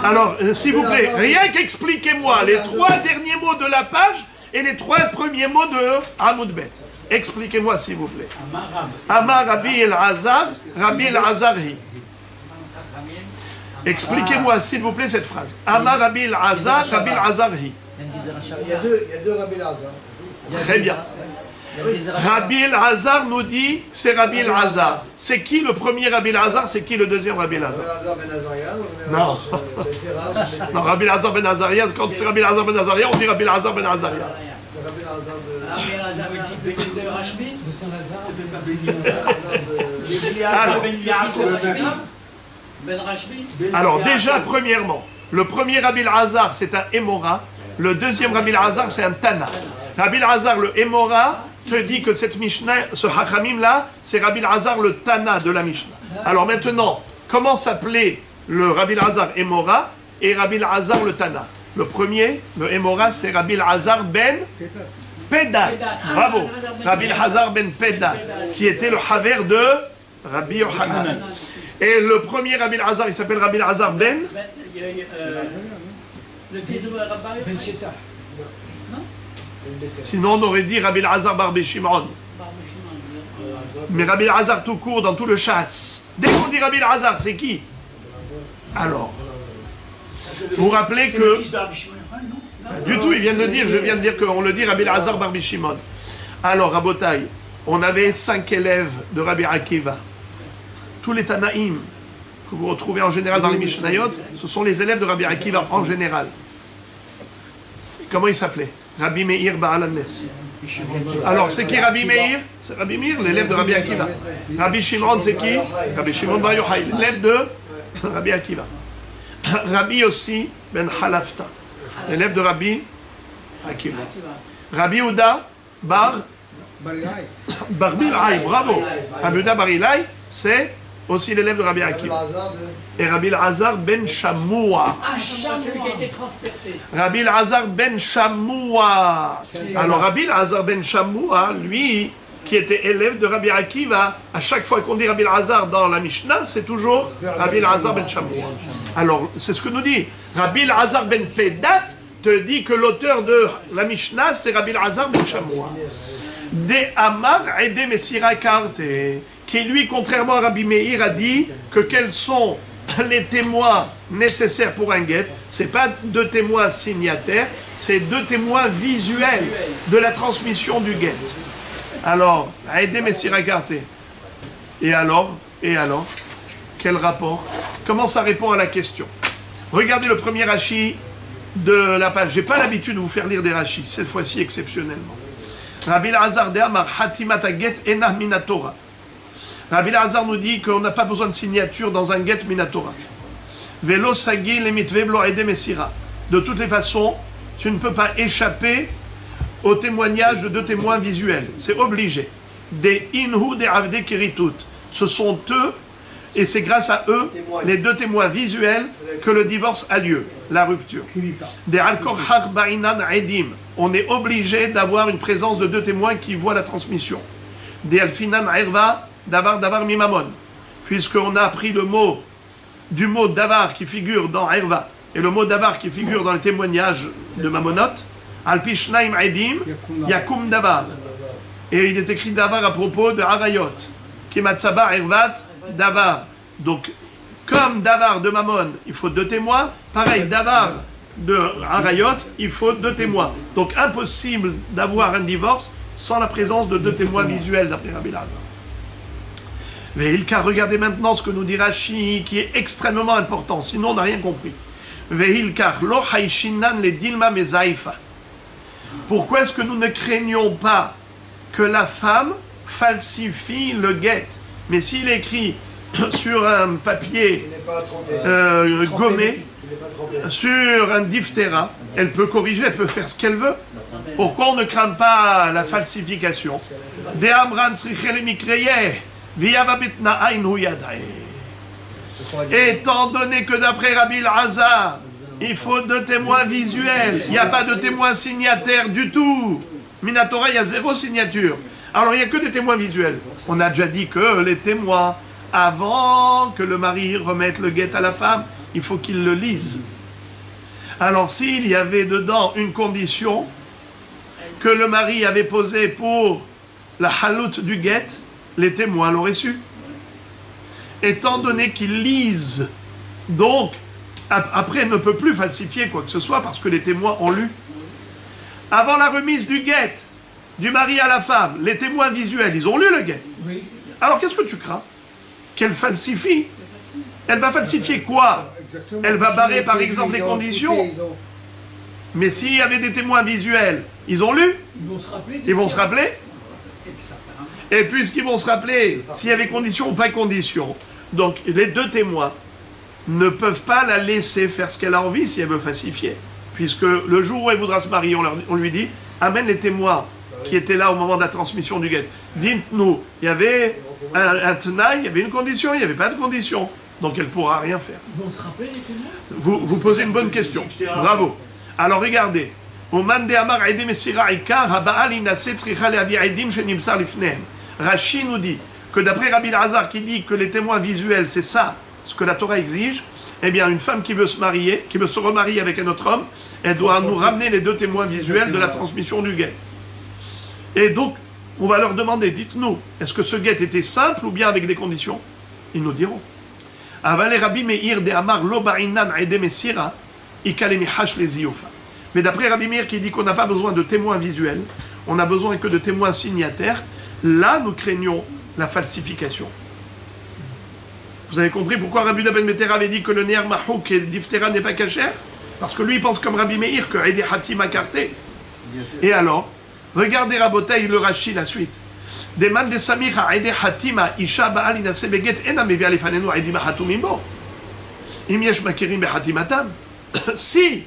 Alors, s'il vous plaît, rien qu'expliquez-moi les 3 derniers mots de la page et les 3 premiers mots de Amoud Bet. Expliquez-moi, s'il vous plaît. Amar Rabbi Elazar, Rabbi Elazarhi. Expliquez-moi, s'il vous plaît, cette phrase. Amar Rabbi Elazar, Rabbi Elazarhi. Il y a deux Rabbi Elazar. Très bien. Rabbi Elazar nous dit, c'est Rabbi Elazar. C'est qui le premier Rabbi Elazar? C'est qui le deuxième Rabbi Elazar? Non. Non, Rabbi Elazar ben Azaria, quand c'est Rabbi Elazar ben Azaria, on dit Rabbi Elazar ben Azaria. Alors déjà, premièrement, le premier Rabbi Elazar, c'est un Émora. Le deuxième Rabbi Elazar, c'est un Tana. Rabbi Elazar, le Émora, te dit que cette Mishnah, ce Hachamim-là, c'est Rabbi Elazar, le Tana de la Mishnah. Alors maintenant, comment s'appelait le Rabbi Elazar Émora et Rabbi Elazar, le Tana? Le premier, le Émora, c'est Rabbi Elazar ben Pedat. Bravo. Rabbi Elazar ben Pedat, qui était le Haver de Rabbi Yohanan. Et le premier Rabbi Elazar, il s'appelle Rabbi Elazar ben... Le fils de Rabbi Ben Cheta. Sinon, on aurait dit Rabbi Elazar bar Shimon. Mais Rabbi Elazar tout court dans tout le chasse. Dès qu'on dit Rabbi Elazar, c'est qui? Alors, vous vous rappelez que... Du tout, il vient de le dire, je viens de dire qu'on le dit Rabbi Elazar bar Shimon. Alors, Rabotai, on avait 5 élèves de Rabbi Akiva. Tous les Tanaïm que vous retrouvez en général dans les Mishnayot, ce sont les élèves de Rabbi Akiva en général. Comment il s'appelait? Rabbi Meir Baal Hannes. Alors, c'est qui Rabbi Meir? C'est Rabbi Meir, l'élève de Rabbi Akiva. Rabbi Shimon, c'est qui? Rabbi Shimon Bar Yochai, l'élève de Rabbi Akiva. Rabbi Yossi ben Halafta, l'élève de Rabbi Akiva. Rabbi Yehuda Bar Bilhaï, bravo. Rabbi Yehuda Bar Bilhaï, c'est aussi l'élève de Rabbi Akiva. Et Rabbi Elazar ben Shamoua. Ah, celui qui a été transpercé. Rabbi Elazar ben Shamoua. Alors Rabbi Elazar ben Shamoua, lui, qui était élève de Rabbi Akiva, à chaque fois qu'on dit Rabbi Elazar dans la Mishnah, c'est toujours Rabbi Elazar ben Shamoua. Alors, c'est ce que nous dit. Rabbi Elazar ben Pedat te dit que l'auteur de la Mishnah, c'est Rabbi Elazar ben Shamoua. De Amar et de Messira Karte, qui lui, contrairement à Rabbi Meir, a dit que quels sont les témoins nécessaires pour un guet. Ce n'est pas 2 témoins signataires, c'est 2 témoins visuels de la transmission du guet. Alors, Aïdé Messira Karte. Et alors, quel rapport? Comment ça répond à la question? Regardez le premier Rashi de la page. Je n'ai pas l'habitude de vous faire lire des Rashis, cette fois-ci exceptionnellement. Rabbi Elazar de Amar, Hatimat Get Enah Minatora. Rabbi Elazar nous dit qu'on n'a pas besoin de signature dans un get Minatora. Velo Sagi Lemitve Blo Aïdé Messira. De toutes les façons, tu ne peux pas échapper au témoignage de 2 témoins visuels. C'est obligé. Des Inhu de Avde Kiritut. Ce sont eux, et c'est grâce à eux, les 2 témoins visuels, que le divorce a lieu, la rupture. Des Al-Korhach Ba'inan Edim. On est obligé d'avoir une présence de 2 témoins qui voient la transmission. Des Alfinan Erva Davar Mimamon. Puisqu'on a appris le mot du mot Davar qui figure dans Erva et le mot Davar qui figure dans les témoignages de Mamonot, Al-Pishnaim Edim, Yakum Davar. Et il est écrit Davar à propos de Arayot. Kimatsaba Ervat Davar. Donc, comme Davar de Mamon, il faut 2 témoins. Pareil, Davar de Arayot, il faut 2 témoins. Donc, impossible d'avoir un divorce sans la présence de 2 témoins visuels, d'après Rabbi Elazar. Veilka, regardez maintenant ce que nous dit Rashi, qui est extrêmement important, sinon on n'a rien compris. Veilka, lo haishinan le dilma mezaifa. Pourquoi est-ce que nous ne craignons pas que la femme falsifie le guet? Mais s'il écrit sur un papier gommé, sur un diphtéra, elle peut corriger, elle peut faire ce qu'elle veut. Pourquoi on ne craint pas la falsification? Étant donné que d'après Rabbi Elazar, il faut 2 témoins visuels, il n'y a pas de témoins signataires du tout. Minatora, il y a 0 signature. Alors il n'y a que des témoins visuels. On a déjà dit que les témoins, avant que le mari remette le guet à la femme, il faut qu'il le lise. Alors s'il y avait dedans une condition que le mari avait posée pour la halout du guet, les témoins l'auraient su. Étant donné qu'ils lisent, donc après elle ne peut plus falsifier quoi que ce soit parce que les témoins ont lu. Avant la remise du guet, du mari à la femme, les témoins visuels, ils ont lu le guet. Oui. Alors qu'est-ce que tu crains? Qu'elle falsifie? Elle va falsifier quoi? Elle va barrer par exemple les conditions. Mais s'il y avait des témoins visuels, ils ont lu? Ils vont se rappeler. Et puisqu'ils vont se rappeler s'il y avait condition ou pas condition, donc les 2 témoins ne peuvent pas la laisser faire ce qu'elle a envie si elle veut falsifier. Puisque le jour où elle voudra se marier, on lui dit, amène les témoins qui étaient là au moment de la transmission du guet. Dites-nous, il y avait un tenaille, il y avait une condition, il n'y avait pas de condition. Donc elle ne pourra rien faire. Ils vont se rappeler les témoins? Vous posez une bonne question. Bravo. Alors regardez. Rashi nous dit que d'après Rabbi Elazar qui dit que les témoins visuels, c'est ça, ce que la Torah exige, eh bien une femme qui veut se marier, qui veut se remarier avec un autre homme, elle doit nous ramener les 2 témoins visuels de la transmission du guet. Et donc, on va leur demander, dites-nous, est-ce que ce guet était simple ou bien avec des conditions? Ils nous diront. Mais d'après Rabbi Meir qui dit qu'on n'a pas besoin de témoins visuels, on n'a besoin que de témoins signataires, là nous craignons la falsification. Vous avez compris pourquoi Rabbi Ben Meter avait dit que le Néer Mahouk et le Diphtéra n'est pas cachère? Parce que lui il pense comme Rabbi Meir que Edi Hatim a carté. Et alors, regardez Rabotai le Rashi la suite. Demande Samicha Edi Hatima Isha Baal Inase Beget Ena Mevia Lefanenu Edi Mahatumim Bo. Im Yesh Makirim Behatimatan. Si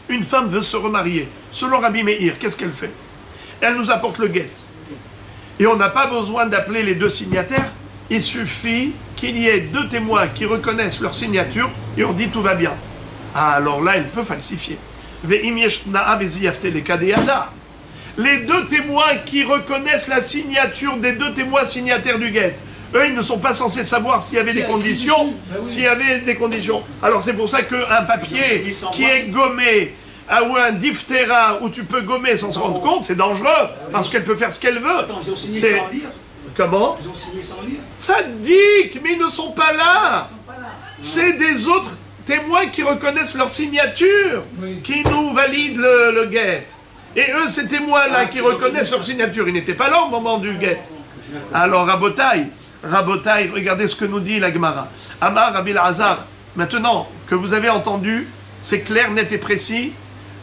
une femme veut se remarier, selon Rabbi Meir, qu'est-ce qu'elle fait? Elle nous apporte le guet. Et on n'a pas besoin d'appeler les 2 signataires. Il suffit qu'il y ait 2 témoins qui reconnaissent leur signature et on dit tout va bien. Ah, alors là, elle peut falsifier. Les 2 témoins qui reconnaissent la signature des 2 témoins signataires du guet, eux, ils ne sont pas censés savoir s'il y avait des conditions. S'il y avait des conditions. Alors c'est pour ça qu'un papier qui est gommé, ou un diphtéra où tu peux gommer sans se rendre compte, c'est dangereux, parce qu'elle peut faire ce qu'elle veut. Attends, ils ont signé sans lire. Comment? Ils ont signé sans lire. Ça dit, mais ils ne sont pas là. C'est des autres témoins qui reconnaissent leur signature, qui nous valident le guet. Et eux, ces témoins-là qui reconnaissent leur signature, ils n'étaient pas là au moment du guet. Alors, Rabotai, regardez ce que nous dit la Gemara. Amar Rabbi Elazar, maintenant que vous avez entendu, c'est clair, net et précis.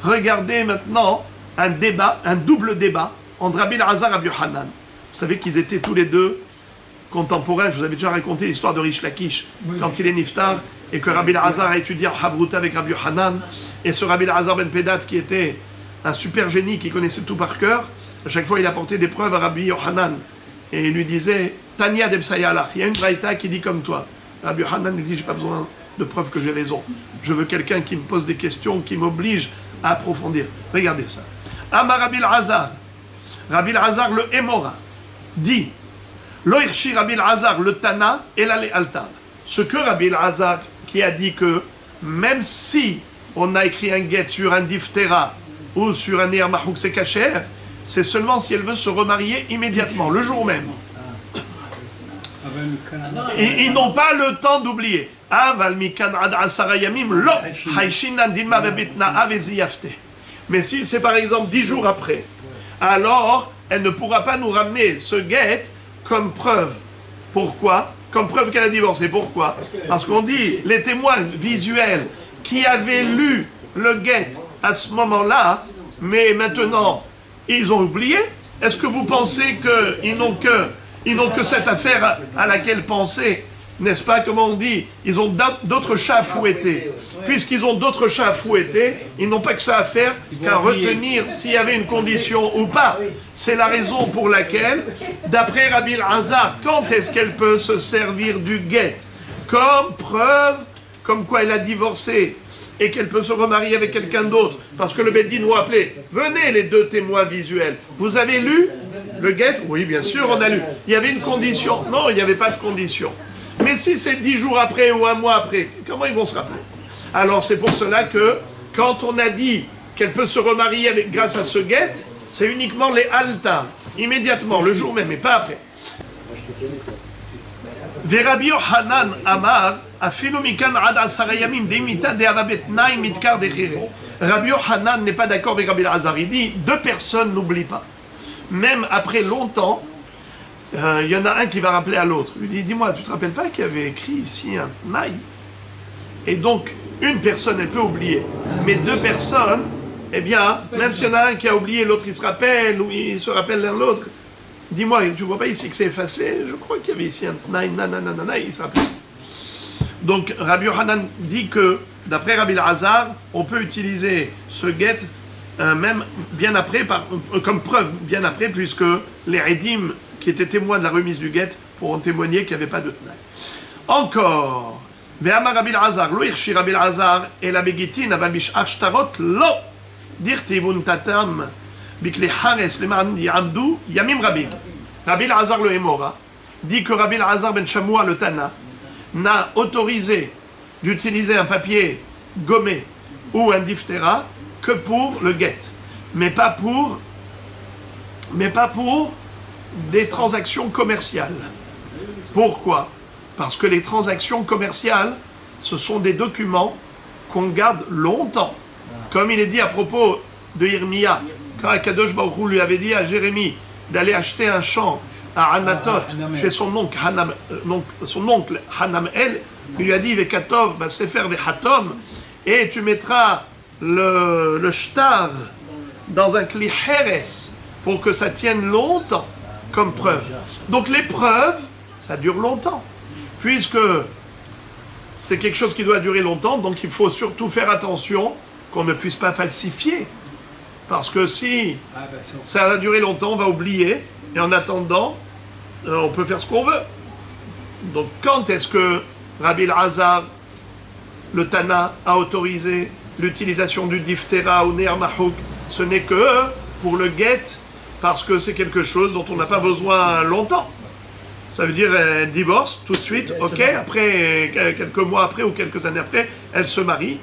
Regardez maintenant un débat, un double débat entre Rabbi Elazar et Rabbi Yochanan. Vous savez qu'ils étaient tous les 2 contemporains. Je vous avais déjà raconté l'histoire de Rish Lakish, quand il est niftar, et que Rabbi Elazar a étudié en Havruta avec Rabbi Yochanan, et ce Rabbi Elazar ben Pedat qui était un super génie qui connaissait tout par cœur, à chaque fois il apportait des preuves à Rabbi Yochanan, et il lui disait Tania Debsayalach, il y a une braïta qui dit comme toi. Rabbi Yochanan lui dit j'ai pas besoin de preuves que j'ai raison, je veux quelqu'un qui me pose des questions, qui m'oblige à approfondir. Regardez ça. Amar Rabbi Elazar, Rabbi Elazar le Hémora, dit Lo irshi Rabbi Elazar le Tana et la Altar. Ce que Rabbi Elazar qui a dit que même si on a écrit un guet sur un diphtéra ou sur un Néer Mahouk c'est kasher, c'est seulement si elle veut se remarier immédiatement, le jour même. Ils n'ont pas le temps d'oublier. Mais si c'est par exemple 10 jours après, alors elle ne pourra pas nous ramener ce guet comme preuve Pourquoi? Comme preuve qu'elle a divorcé. Pourquoi? Parce qu'on dit, les témoins visuels qui avaient lu le guet à ce moment-là, mais maintenant, ils ont oublié. Est-ce que vous pensez qu'ils n'ont que cette affaire à laquelle penser? N'est-ce pas, comment on dit? Ils ont d'autres chats à fouetter. Puisqu'ils ont d'autres chats à fouetter, ils n'ont pas que ça à faire qu'à retenir s'il y avait une condition ou pas. C'est la raison pour laquelle, d'après Rabbi Elazar, quand est-ce qu'elle peut se servir du guet comme preuve, comme quoi elle a divorcé et qu'elle peut se remarier avec quelqu'un d'autre? Parce que le Beddin nous a appelé, venez les deux témoins visuels. Vous avez lu le guet? Oui, bien sûr, on a lu. Il y avait une condition? Non, il n'y avait pas de condition. Mais si c'est 10 jours après ou un mois après, comment ils vont se rappeler? Alors c'est pour cela que, quand on a dit qu'elle peut se remarier grâce à ce guet, c'est uniquement les alta, immédiatement, le jour même, et pas après. Rabbi Yochanan Amar, afilu mikan ad 10 yamim deimita de'ava betnai mitkar dechire. Rabbi Yochanan n'est pas d'accord avec Rabbi Elazar. Il dit, deux personnes n'oublient pas. Même après longtemps, il y en a un qui va rappeler à l'autre. Il dit, dis-moi, tu te rappelles pas qu'il y avait écrit ici un naï? Et donc, une personne, elle peut oublier. Mais deux personnes, eh bien, même s'il y en a un qui a oublié, l'autre il se rappelle, ou il se rappelle l'un l'autre, dis-moi, tu vois pas ici que c'est effacé? Je crois qu'il y avait ici un naï, nanana, il se rappelle. Donc, Rabbi Yochanan dit que, d'après Rabbi Elazar, on peut utiliser ce guet même bien après, comme preuve, bien après, puisque les Edim, qui étaient témoins de la remise du guet, pourront témoigner qu'il n'y avait pas de tenaille. Encore, Ve'amar Rabbi Elazar, lo irshi Rabbi Elazar, et la begitin, aval bish'ach shtarot, lo, dirtivun tatam, bikli hares, leman yamdu, yamim rabim. Rabbi Elazar le Hémora dit que Rabbi Elazar ben Shamoua le Tana n'a autorisé d'utiliser un papier gommé ou un diphtéra que pour le guet, mais pas pour des transactions commerciales. Pourquoi? Parce que les transactions commerciales, ce sont des documents qu'on garde longtemps. Comme il est dit à propos de Irmia, quand Akadosh Baruch Hu lui avait dit à Jérémie d'aller acheter un champ à Anatot, chez son oncle Hanamel, il lui a dit Vekatov, Sefer Vechatom, et tu mettras le shtar dans un kli heres pour que ça tienne longtemps comme preuve. Donc les preuves, ça dure longtemps. Puisque c'est quelque chose qui doit durer longtemps, donc il faut surtout faire attention qu'on ne puisse pas falsifier. Parce que si ça va durer longtemps, on va oublier, et en attendant, on peut faire ce qu'on veut. Donc quand est-ce que Rabbi Elazar, le Tana, a autorisé l'utilisation du diphtéra ou ner mahouk? Ce n'est que pour le guet, parce que c'est quelque chose dont on n'a pas besoin longtemps. Ça veut dire divorce tout de suite, ok, après, quelques mois après ou quelques années après, elle se marie,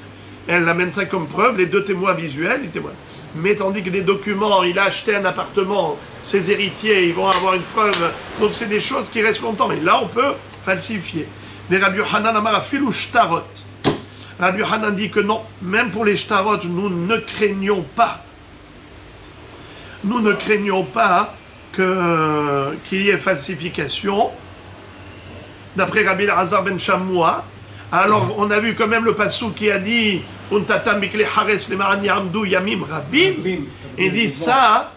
elle amène ça comme preuve, les deux témoins visuels, les témoins. Mais tandis que des documents, il a acheté un appartement, ses héritiers, ils vont avoir une preuve, donc c'est des choses qui restent longtemps, mais là on peut falsifier. Mais Rabbi Yochanan Amar afilou shtarot. Rabbi Yochanan dit que non, même pour les shtarot, nous ne craignons pas. Nous ne craignons pas qu'il y ait falsification, d'après Rabbi Elazar ben Shamoua. Alors on a vu quand même le passou qui a dit Untatam bikle hares leman yamdu yamim rabim. Il dit ça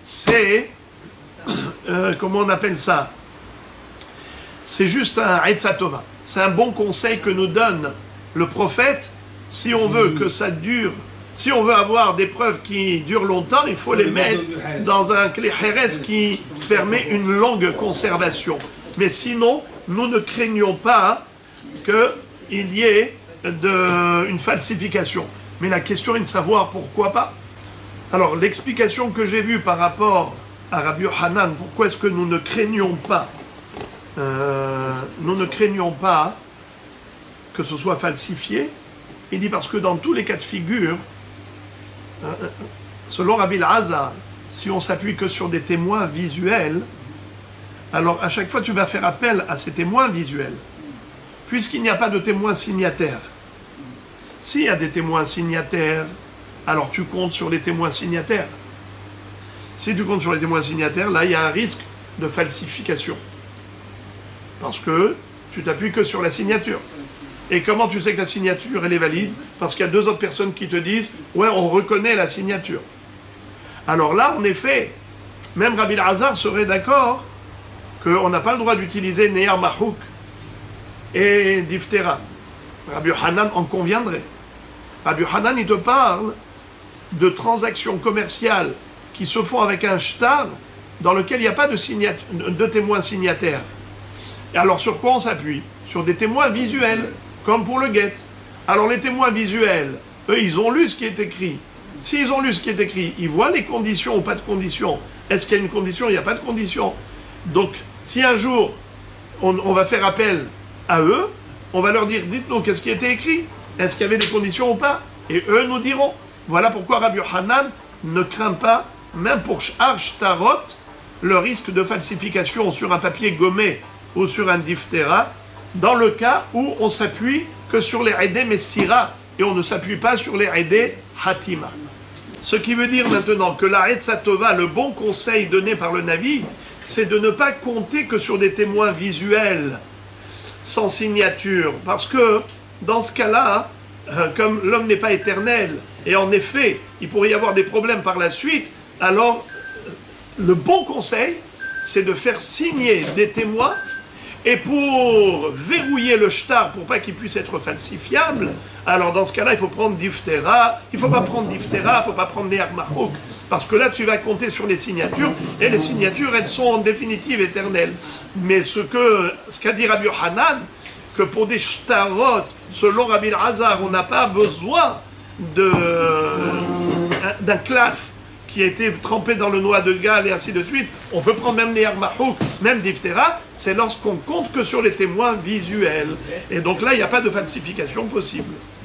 c'est comment on appelle ça? C'est juste un etzatova. C'est un bon conseil que nous donne le prophète. Si on veut que ça dure, si on veut avoir des preuves qui durent longtemps, il faut les mettre dans un clé Jerez qui permet une longue conservation. Mais sinon, nous ne craignons pas qu'il y ait une falsification. Mais la question est de savoir pourquoi pas. Alors, l'explication que j'ai vue par rapport à Rabbi Yochanan, pourquoi est-ce que nous ne craignons pas que ce soit falsifié, il dit parce que dans tous les cas de figure, selon Rabbi Elazar, si on s'appuie que sur des témoins visuels, alors à chaque fois tu vas faire appel à ces témoins visuels, puisqu'il n'y a pas de témoins signataires. S'il y a des témoins signataires, alors tu comptes sur les témoins signataires. Si tu comptes sur les témoins signataires, là il y a un risque de falsification. Parce que tu t'appuies que sur la signature. Et comment tu sais que la signature, elle est valide? Parce qu'il y a 2 autres personnes qui te disent « Ouais, on reconnaît la signature. » Alors là, en effet, même Rabbi Elazar serait d'accord qu'on n'a pas le droit d'utiliser Neyar Mahouk et Diftera. Rabbi Hanan en conviendrait. Rabbi Hanan, il te parle de transactions commerciales qui se font avec un shtar dans lequel il n'y a pas de témoins signataires. Et alors sur quoi on s'appuie? Sur des témoins visuels, comme pour le guet. Alors les témoins visuels, eux, ils ont lu ce qui est écrit. S'ils ont lu ce qui est écrit, ils voient les conditions ou pas de conditions. Est-ce qu'il y a une condition? Il n'y a pas de condition. Donc, si un jour, on va faire appel à eux, on va leur dire, dites-nous, qu'est-ce qui était écrit? Est-ce qu'il y avait des conditions ou pas? Et eux nous diront. Voilà pourquoi Rabbi Hanan ne craint pas, même pour Shtarot, le risque de falsification sur un papier gommé ou sur un diftera, dans le cas où on s'appuie que sur les Aidé Messira et on ne s'appuie pas sur les Aidé Hatima. Ce qui veut dire maintenant que la Etzatova, le bon conseil donné par le Navi, c'est de ne pas compter que sur des témoins visuels, sans signature. Parce que, dans ce cas-là, comme l'homme n'est pas éternel, et en effet, il pourrait y avoir des problèmes par la suite, alors le bon conseil, c'est de faire signer des témoins, et pour verrouiller le shtar, pour pas qu'il puisse être falsifiable, alors dans ce cas-là, il faut prendre diftera, il ne faut pas prendre diftera, il ne faut pas prendre Neyar Mahouk, parce que là, tu vas compter sur les signatures, et les signatures, elles sont en définitive éternelles. Mais ce qu'a dit Rabbi Hanan, que pour des shtarot, selon Rabbi Elazar, on n'a pas besoin d'un claf qui a été trempé dans le noix de Galles et ainsi de suite, on peut prendre même Neyar Mahouk, même diftera, c'est lorsqu'on compte que sur les témoins visuels. Et donc là, il n'y a pas de falsification possible.